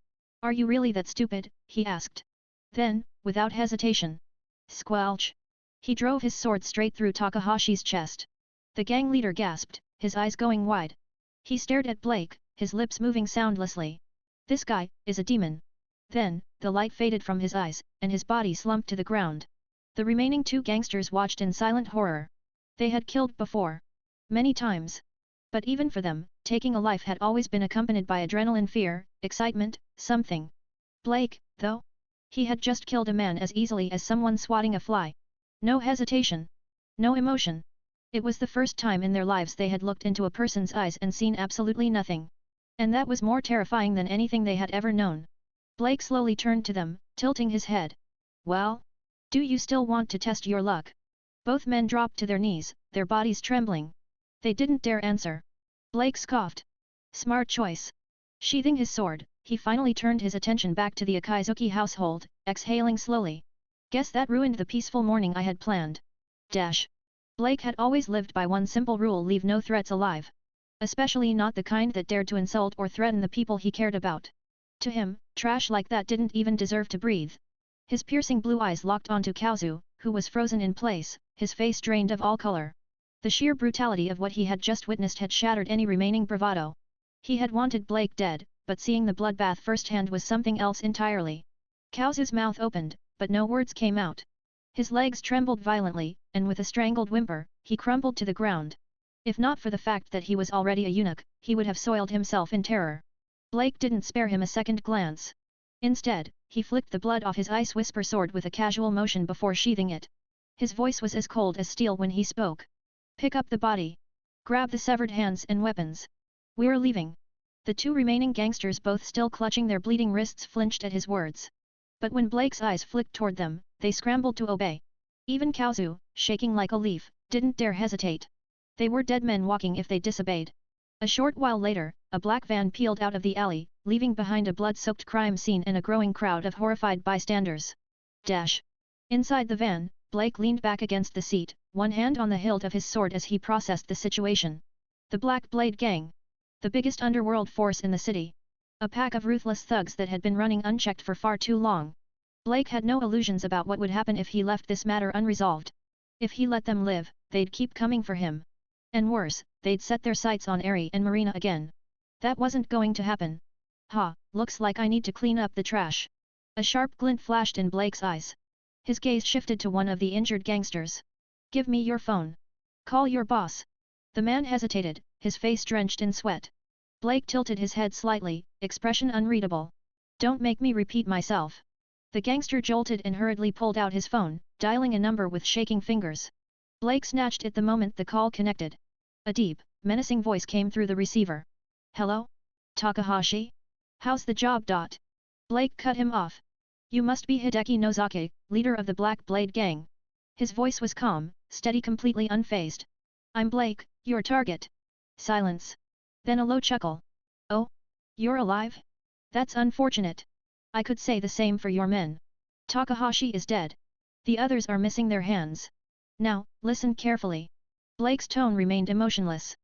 Are you really that stupid? He asked. Then, without hesitation. Squelch! He drove his sword straight through Takahashi's chest. The gang leader gasped, his eyes going wide. He stared at Blake, his lips moving soundlessly. This guy is a demon. Then, the light faded from his eyes, and his body slumped to the ground. The remaining two gangsters watched in silent horror. They had killed before. Many times. But even for them, taking a life had always been accompanied by adrenaline, fear, excitement, something. Blake, though? He had just killed a man as easily as someone swatting a fly. No hesitation. No emotion. It was the first time in their lives they had looked into a person's eyes and seen absolutely nothing. And that was more terrifying than anything they had ever known. Blake slowly turned to them, tilting his head. Well? Do you still want to test your luck? Both men dropped to their knees, their bodies trembling. They didn't dare answer. Blake scoffed. Smart choice. Sheathing his sword, he finally turned his attention back to the Akizuki household, exhaling slowly. Guess that ruined the peaceful morning I had planned. Blake had always lived by one simple rule: leave no threats alive. Especially not the kind that dared to insult or threaten the people he cared about. To him, trash like that didn't even deserve to breathe. His piercing blue eyes locked onto Kaozu, who was frozen in place, his face drained of all color. The sheer brutality of what he had just witnessed had shattered any remaining bravado. He had wanted Blake dead, but seeing the bloodbath firsthand was something else entirely. Kaozu's mouth opened, but no words came out. His legs trembled violently, and with a strangled whimper, he crumpled to the ground. If not for the fact that he was already a eunuch, he would have soiled himself in terror. Blake didn't spare him a second glance. Instead, he flicked the blood off his ice whisper sword with a casual motion before sheathing it. His voice was as cold as steel when he spoke. Pick up the body. Grab the severed hands and weapons. We're leaving. The two remaining gangsters, both still clutching their bleeding wrists, flinched at his words. But when Blake's eyes flicked toward them, they scrambled to obey. Even Kaozu, shaking like a leaf, didn't dare hesitate. They were dead men walking if they disobeyed. A short while later, a black van peeled out of the alley, leaving behind a blood-soaked crime scene and a growing crowd of horrified bystanders. Inside the van, Blake leaned back against the seat, one hand on the hilt of his sword as he processed the situation. The Black Blade Gang. The biggest underworld force in the city. A pack of ruthless thugs that had been running unchecked for far too long. Blake had no illusions about what would happen if he left this matter unresolved. If he let them live, they'd keep coming for him. And worse, they'd set their sights on Eri and Marina again. That wasn't going to happen. Looks like I need to clean up the trash. A sharp glint flashed in Blake's eyes. His gaze shifted to one of the injured gangsters. Give me your phone. Call your boss. The man hesitated, his face drenched in sweat. Blake tilted his head slightly, expression unreadable. Don't make me repeat myself. The gangster jolted and hurriedly pulled out his phone, dialing a number with shaking fingers. Blake snatched it the moment the call connected. A deep, menacing voice came through the receiver. Hello? Takahashi? How's the job? Blake cut him off. You must be Hideki Nozaki, leader of the Black Blade Gang. His voice was calm, steady, completely unfazed. I'm Blake, your target. Silence. Then a low chuckle. Oh? You're alive? That's unfortunate. I could say the same for your men. Takahashi is dead. The others are missing their hands. Now, listen carefully. Blake's tone remained emotionless.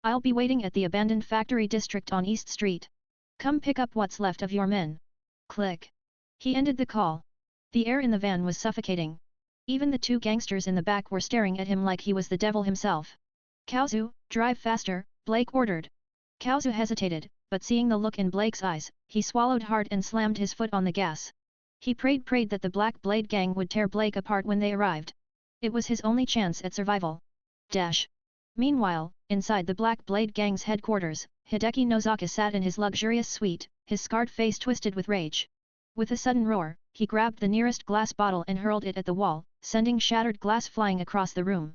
I'll be waiting at the abandoned factory district on East Street. Come pick up what's left of your men. Click. He ended the call. The air in the van was suffocating. Even the two gangsters in the back were staring at him like he was the devil himself. Kaozu, drive faster, Blake ordered. Kaozu hesitated, but seeing the look in Blake's eyes, he swallowed hard and slammed his foot on the gas. He prayed that the Black Blade Gang would tear Blake apart when they arrived. It was his only chance at survival. Meanwhile, inside the Black Blade Gang's headquarters, Hideki Nozaka sat in his luxurious suite, his scarred face twisted with rage. With a sudden roar, he grabbed the nearest glass bottle and hurled it at the wall, sending shattered glass flying across the room.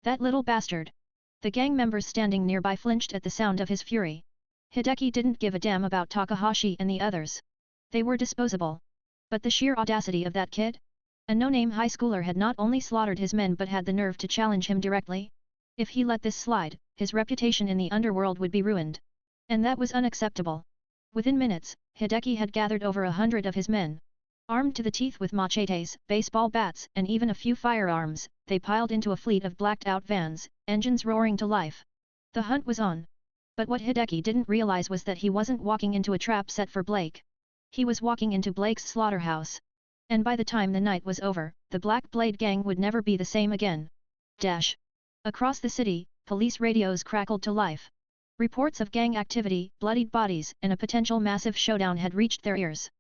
That little bastard! The gang members standing nearby flinched at the sound of his fury. Hideki didn't give a damn about Takahashi and the others. They were disposable. But the sheer audacity of that kid? A no-name high schooler had not only slaughtered his men but had the nerve to challenge him directly. If he let this slide, his reputation in the underworld would be ruined. And that was unacceptable. Within minutes, Hideki had gathered over 100 of his men. Armed to the teeth with machetes, baseball bats, and even a few firearms, they piled into a fleet of blacked-out vans, engines roaring to life. The hunt was on. But what Hideki didn't realize was that he wasn't walking into a trap set for Blake. He was walking into Blake's slaughterhouse. And by the time the night was over, the Black Blade Gang would never be the same again. Across the city, police radios crackled to life. Reports of gang activity, bloodied bodies, and a potential massive showdown had reached their ears.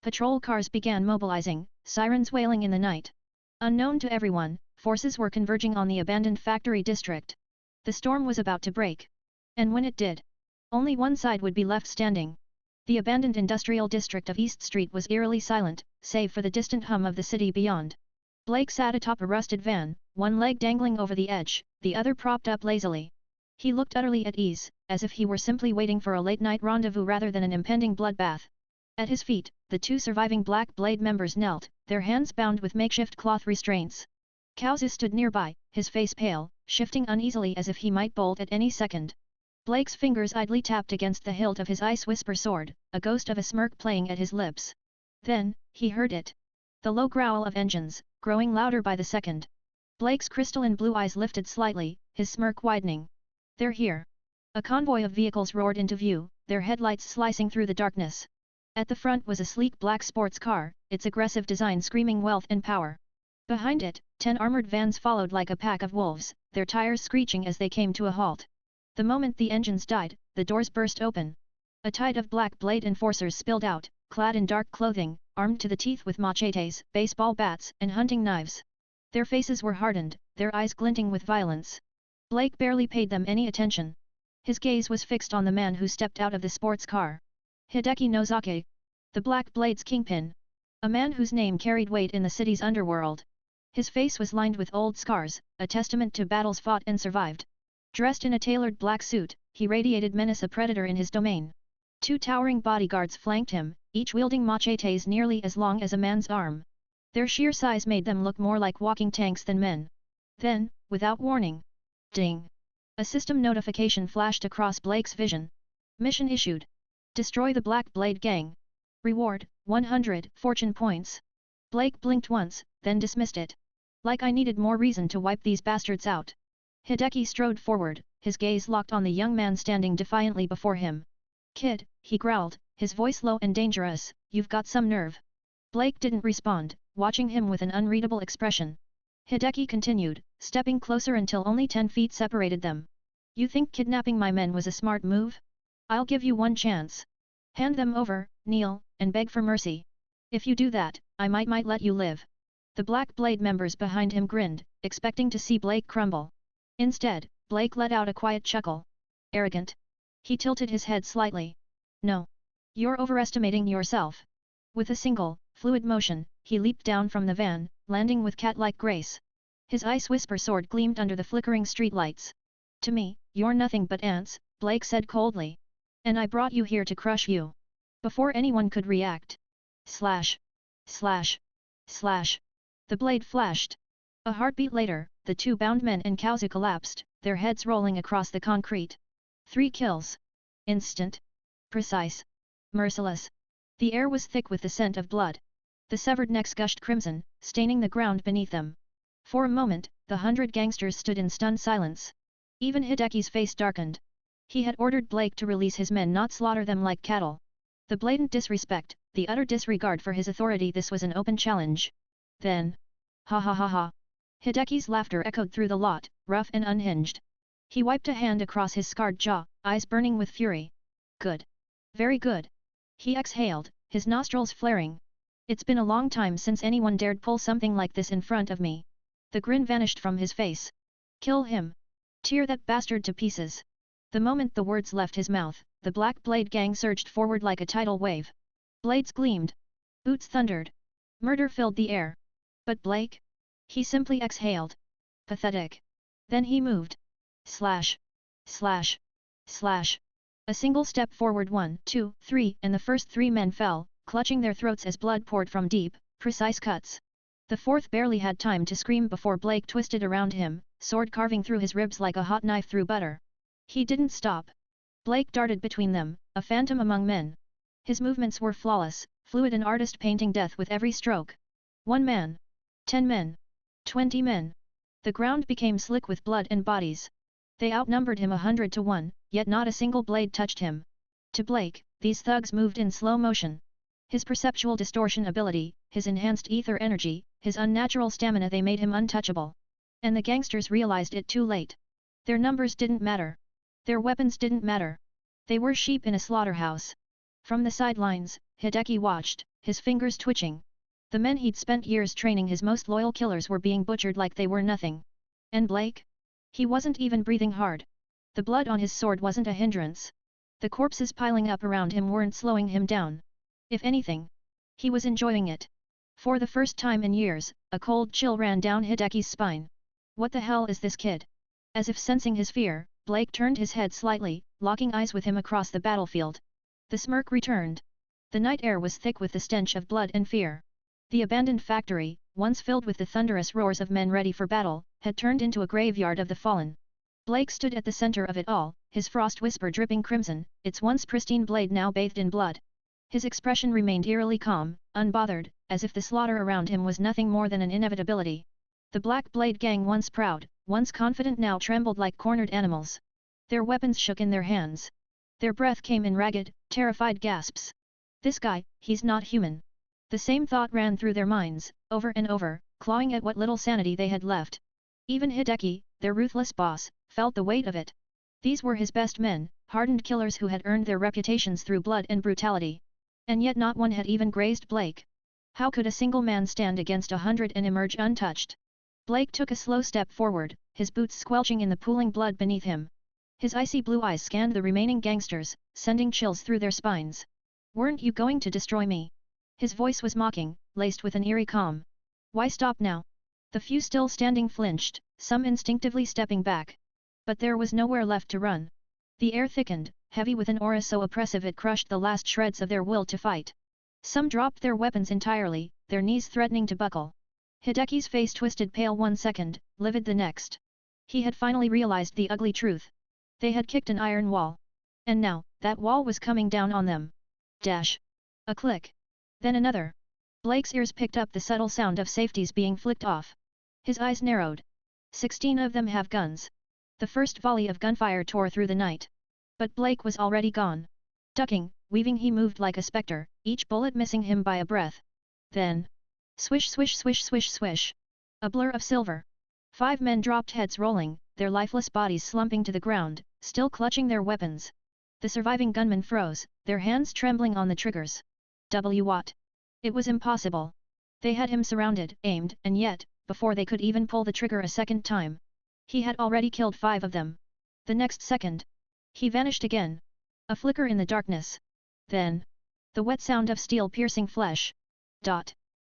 Patrol cars began mobilizing, sirens wailing in the night. Unknown to everyone, forces were converging on the abandoned factory district. The storm was about to break. And when it did, only one side would be left standing. The abandoned industrial district of East Street was eerily silent, save for the distant hum of the city beyond. Blake sat atop a rusted van, one leg dangling over the edge, the other propped up lazily. He looked utterly at ease, as if he were simply waiting for a late-night rendezvous rather than an impending bloodbath. At his feet, the two surviving Black Blade members knelt, their hands bound with makeshift cloth restraints. Kaozu stood nearby, his face pale, shifting uneasily as if he might bolt at any second. Blake's fingers idly tapped against the hilt of his ice whisper sword, a ghost of a smirk playing at his lips. Then, he heard it. The low growl of engines, growing louder by the second. Blake's crystalline blue eyes lifted slightly, his smirk widening. They're here. A convoy of vehicles roared into view, their headlights slicing through the darkness. At the front was a sleek black sports car, its aggressive design screaming wealth and power. Behind it, 10 armored vans followed like a pack of wolves, their tires screeching as they came to a halt. The moment the engines died, the doors burst open. A tide of Black Blade enforcers spilled out, clad in dark clothing, armed to the teeth with machetes, baseball bats, and hunting knives. Their faces were hardened, their eyes glinting with violence. Blake barely paid them any attention. His gaze was fixed on the man who stepped out of the sports car. Hideki Nozaka. The Black Blade's kingpin. A man whose name carried weight in the city's underworld. His face was lined with old scars, a testament to battles fought and survived. Dressed in a tailored black suit, he radiated menace, a predator in his domain. 2 towering bodyguards flanked him, each wielding machetes nearly as long as a man's arm. Their sheer size made them look more like walking tanks than men. Then, without warning. Ding! A system notification flashed across Blake's vision. Mission issued. Destroy the Black Blade Gang. Reward, 100 fortune points. Blake blinked once, then dismissed it. Like I needed more reason to wipe these bastards out. Hideki strode forward, his gaze locked on the young man standing defiantly before him. Kid, he growled, his voice low and dangerous, you've got some nerve. Blake didn't respond, watching him with an unreadable expression. Hideki continued, stepping closer until only 10 feet separated them. You think kidnapping my men was a smart move? I'll give you one chance. Hand them over, kneel, and beg for mercy. If you do that, I might let you live. The Black Blade members behind him grinned, expecting to see Blake crumble. Instead, Blake let out a quiet chuckle. Arrogant. He tilted his head slightly. No. You're overestimating yourself. With a single, fluid motion, he leaped down from the van, landing with cat-like grace. His ice whisper sword gleamed under the flickering streetlights. To me, you're nothing but ants, Blake said coldly. And I brought you here to crush you. Before anyone could react. Slash. Slash. Slash. The blade flashed. A heartbeat later, the two bound men and Kauzu collapsed, their heads rolling across the concrete. 3 kills. Instant. Precise. Merciless. The air was thick with the scent of blood. The severed necks gushed crimson, staining the ground beneath them. For a moment, the 100 gangsters stood in stunned silence. Even Hideki's face darkened. He had ordered Blake to release his men, not slaughter them like cattle. The blatant disrespect, the utter disregard for his authority, this was an open challenge. Then, ha ha ha ha. Hideki's laughter echoed through the lot, rough and unhinged. He wiped a hand across his scarred jaw, eyes burning with fury. Good. Very good. He exhaled, his nostrils flaring. It's been a long time since anyone dared pull something like this in front of me. The grin vanished from his face. Kill him. Tear that bastard to pieces. The moment the words left his mouth, the Black Blade gang surged forward like a tidal wave. Blades gleamed. Boots thundered. Murder filled the air. But Blake? He simply exhaled. Pathetic. Then he moved. Slash. Slash. Slash. A single step forward, 1, 2, 3, and the first 3 men fell, clutching their throats as blood poured from deep, precise cuts. The fourth barely had time to scream before Blake twisted around him, sword carving through his ribs like a hot knife through butter. He didn't stop. Blake darted between them, a phantom among men. His movements were flawless, fluid, an artist painting death with every stroke. 1 man. 10 men. 20 men. The ground became slick with blood and bodies. They outnumbered him 100 to 1, yet not a single blade touched him. To Blake, these thugs moved in slow motion. His perceptual distortion ability, his enhanced ether energy, his unnatural stamina, they made him untouchable. And the gangsters realized it too late. Their numbers didn't matter. Their weapons didn't matter. They were sheep in a slaughterhouse. From the sidelines, Hideki watched, his fingers twitching. The men he'd spent years training, his most loyal killers, were being butchered like they were nothing. And Blake? He wasn't even breathing hard. The blood on his sword wasn't a hindrance. The corpses piling up around him weren't slowing him down. If anything, he was enjoying it. For the first time in years, a cold chill ran down Hideki's spine. What the hell is this kid? As if sensing his fear, Blake turned his head slightly, locking eyes with him across the battlefield. The smirk returned. The night air was thick with the stench of blood and fear. The abandoned factory, once filled with the thunderous roars of men ready for battle, had turned into a graveyard of the fallen. Blake stood at the center of it all, his frost whisper dripping crimson, its once pristine blade now bathed in blood. His expression remained eerily calm, unbothered, as if the slaughter around him was nothing more than an inevitability. The Black Blade gang, once proud, once confident, now trembled like cornered animals. Their weapons shook in their hands. Their breath came in ragged, terrified gasps. This guy, he's not human. The same thought ran through their minds, over and over, clawing at what little sanity they had left. Even Hideki, their ruthless boss, felt the weight of it. These were his best men, hardened killers who had earned their reputations through blood and brutality. And yet not one had even grazed Blake. How could a single man stand against 100 and emerge untouched? Blake took a slow step forward, his boots squelching in the pooling blood beneath him. His icy blue eyes scanned the remaining gangsters, sending chills through their spines. Weren't you going to destroy me? His voice was mocking, laced with an eerie calm. Why stop now? The few still standing flinched, some instinctively stepping back. But there was nowhere left to run. The air thickened, heavy with an aura so oppressive it crushed the last shreds of their will to fight. Some dropped their weapons entirely, their knees threatening to buckle. Hideki's face twisted pale 1 second, livid the next. He had finally realized the ugly truth. They had kicked an iron wall. And now, that wall was coming down on them. Dash. A click. Then another. Blake's ears picked up the subtle sound of safeties being flicked off. His eyes narrowed. 16 of them have guns. The first volley of gunfire tore through the night. But Blake was already gone. Ducking, weaving, he moved like a spectre, each bullet missing him by a breath. Then, swish swish swish swish swish. A blur of silver. 5 men dropped, heads rolling, their lifeless bodies slumping to the ground, still clutching their weapons. The surviving gunmen froze, their hands trembling on the triggers. What? It was impossible. They had him surrounded, aimed, and yet, before they could even pull the trigger a second time, he had already killed 5 of them. The next second, he vanished again. A flicker in the darkness. Then, the wet sound of steel piercing flesh.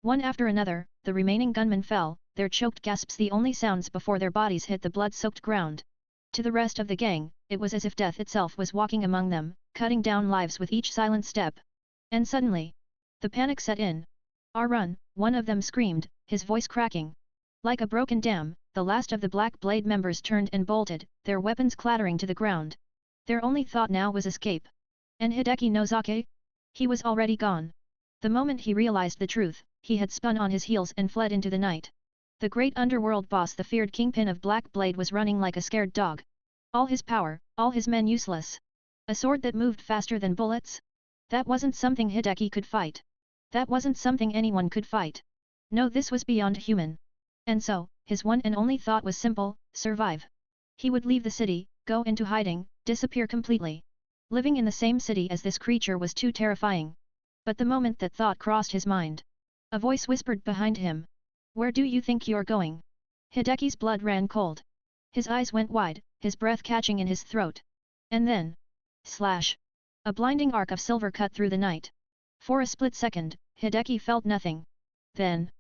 One after another, the remaining gunmen fell, their choked gasps the only sounds before their bodies hit the blood-soaked ground. To the rest of the gang, it was as if death itself was walking among them, cutting down lives with each silent step. And suddenly, the panic set in. "Our run," one of them screamed, his voice cracking. Like a broken dam, the last of the Black Blade members turned and bolted, their weapons clattering to the ground. Their only thought now was escape. And Hideki Nozaki? He was already gone. The moment he realized the truth, he had spun on his heels and fled into the night. The great underworld boss, the feared kingpin of Black Blade, was running like a scared dog. All his power, all his men useless. A sword that moved faster than bullets? That wasn't something Hideki could fight. That wasn't something anyone could fight. No, this was beyond human. And so, his one and only thought was simple: survive. He would leave the city, go into hiding, disappear completely. Living in the same city as this creature was too terrifying. But the moment that thought crossed his mind, a voice whispered behind him. Where do you think you're going? Hideki's blood ran cold. His eyes went wide, his breath catching in his throat. And then, slash! A blinding arc of silver cut through the night. For a split second, Hideki felt nothing. Then,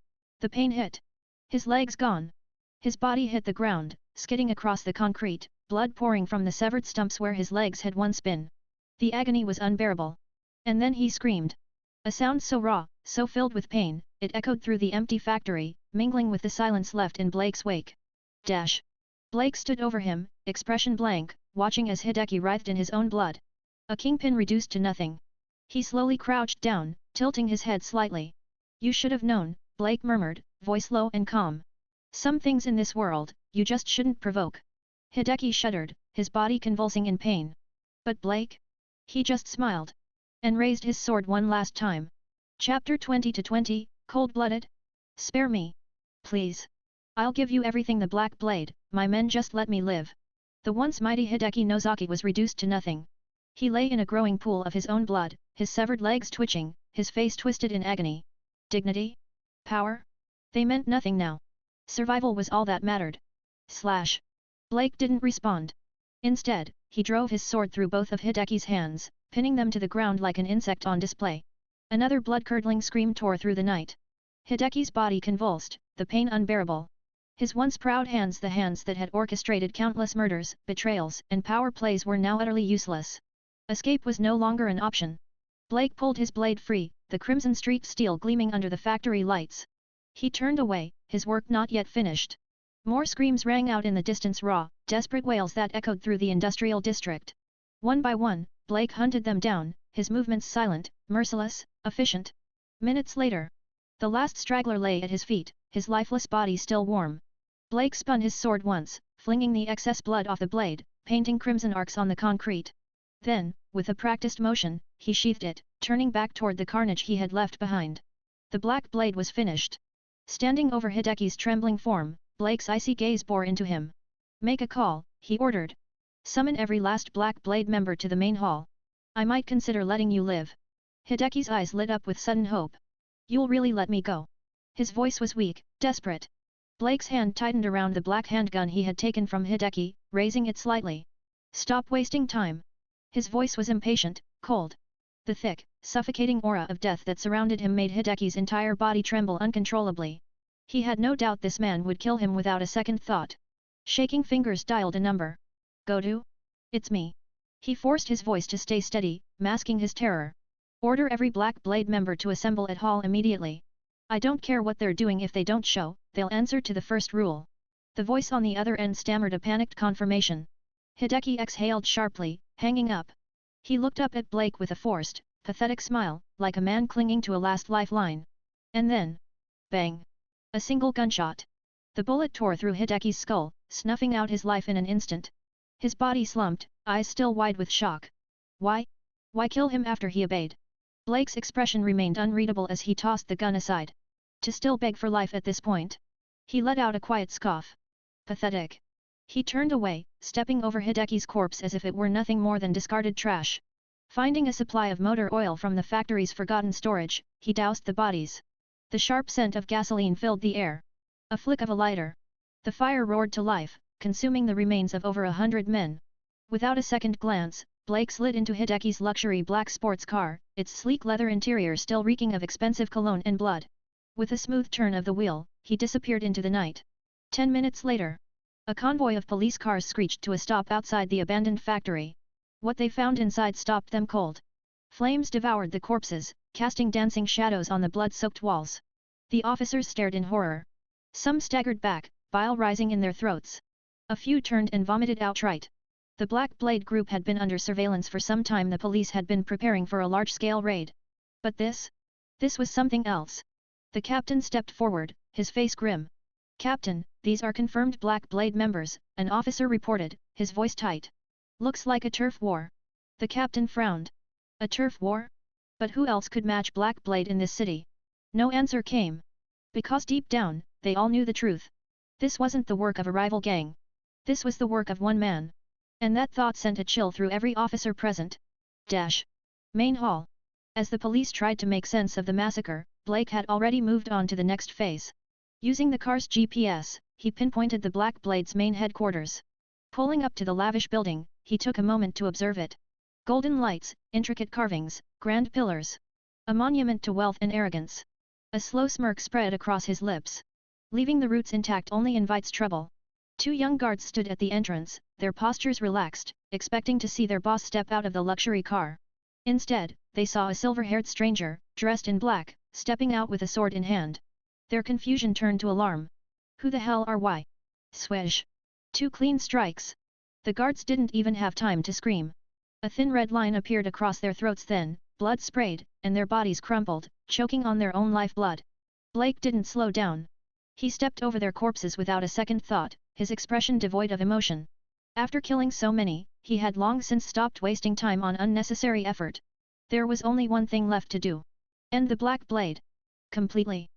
the pain hit. His legs gone. His body hit the ground, skidding across the concrete, blood pouring from the severed stumps where his legs had once been. The agony was unbearable. And then he screamed. A sound so raw, so filled with pain, it echoed through the empty factory, mingling with the silence left in Blake's wake. Dash! Blake stood over him, expression blank, watching as Hideki writhed in his own blood. A kingpin reduced to nothing. He slowly crouched down, tilting his head slightly. You should have known, Blake murmured, voice low and calm. Some things in this world, you just shouldn't provoke. Hideki shuddered, his body convulsing in pain. But Blake? He just smiled. And raised his sword one last time. Chapter 20-20, Cold-Blooded? Spare me. Please. I'll give you everything, the Black Blade, my men, just let me live. The once mighty Hideki Nozaki was reduced to nothing. He lay in a growing pool of his own blood, his severed legs twitching, his face twisted in agony. Dignity? Power? They meant nothing now. Survival was all that mattered. Slash. Blake didn't respond. Instead, he drove his sword through both of Hideki's hands, pinning them to the ground like an insect on display. Another blood-curdling scream tore through the night. Hideki's body convulsed, the pain unbearable. His once proud hands, the hands that had orchestrated countless murders, betrayals, and power plays, were now utterly useless. Escape was no longer an option. Blake pulled his blade free, the crimson streaked steel gleaming under the factory lights. He turned away, his work not yet finished. More screams rang out in the distance, raw, desperate wails that echoed through the industrial district. One by one, Blake hunted them down, his movements silent, merciless, efficient. Minutes later, the last straggler lay at his feet, his lifeless body still warm. Blake spun his sword once, flinging the excess blood off the blade, painting crimson arcs on the concrete. Then, with a practiced motion, he sheathed it, turning back toward the carnage he had left behind. The Black Blade was finished. Standing over Hideki's trembling form, Blake's icy gaze bore into him. Make a call, he ordered. Summon every last Black Blade member to the main hall. I might consider letting you live. Hideki's eyes lit up with sudden hope. You'll really let me go? His voice was weak, desperate. Blake's hand tightened around the black handgun he had taken from Hideki, raising it slightly. Stop wasting time. His voice was impatient, cold. The thick, suffocating aura of death that surrounded him made Hideki's entire body tremble uncontrollably. He had no doubt this man would kill him without a second thought. Shaking fingers dialed a number. Godu? It's me. He forced his voice to stay steady, masking his terror. Order every Black Blade member to assemble at hall immediately. I don't care what they're doing. If they don't show, they'll answer to the first rule. The voice on the other end stammered a panicked confirmation. Hideki exhaled sharply, hanging up. He looked up at Blake with a forced, pathetic smile, like a man clinging to a last lifeline. And then, bang! A single gunshot. The bullet tore through Hideki's skull, snuffing out his life in an instant. His body slumped, eyes still wide with shock. Why? Why kill him after he obeyed? Blake's expression remained unreadable as he tossed the gun aside. To still beg for life at this point? He let out a quiet scoff. Pathetic. He turned away, stepping over Hideki's corpse as if it were nothing more than discarded trash. Finding a supply of motor oil from the factory's forgotten storage, he doused the bodies. The sharp scent of gasoline filled the air. A flick of a lighter. The fire roared to life, consuming the remains of over 100 men. Without a second glance, Blake slid into Hideki's luxury black sports car, its sleek leather interior still reeking of expensive cologne and blood. With a smooth turn of the wheel, he disappeared into the night. 10 minutes later, a convoy of police cars screeched to a stop outside the abandoned factory. What they found inside stopped them cold. Flames devoured the corpses, casting dancing shadows on the blood-soaked walls. The officers stared in horror. Some staggered back, bile rising in their throats. A few turned and vomited outright. The Black Blade group had been under surveillance for some time. The police had been preparing for a large-scale raid. But this was something else. The captain stepped forward, his face grim. "Captain, these are confirmed Black Blade members," an officer reported, his voice tight. "Looks like a turf war." The captain frowned. "A turf war? But who else could match Black Blade in this city?" No answer came. Because deep down, they all knew the truth. This wasn't the work of a rival gang. This was the work of one man. And that thought sent a chill through every officer present. Main hall. As the police tried to make sense of the massacre, Blake had already moved on to the next phase. Using the car's GPS, he pinpointed the Black Blade's main headquarters. Pulling up to the lavish building, he took a moment to observe it. Golden lights, intricate carvings, grand pillars. A monument to wealth and arrogance. A slow smirk spread across his lips. Leaving the roots intact only invites trouble. Two young guards stood at the entrance, their postures relaxed, expecting to see their boss step out of the luxury car. Instead, they saw a silver-haired stranger, dressed in black, stepping out with a sword in hand. Their confusion turned to alarm. "Who the hell are we?" Swish! 2 clean strikes. The guards didn't even have time to scream. A thin red line appeared across their throats, then, blood sprayed, and their bodies crumpled, choking on their own lifeblood. Blake didn't slow down. He stepped over their corpses without a second thought, his expression devoid of emotion. After killing so many, he had long since stopped wasting time on unnecessary effort. There was only one thing left to do. End the Black Blade. Completely.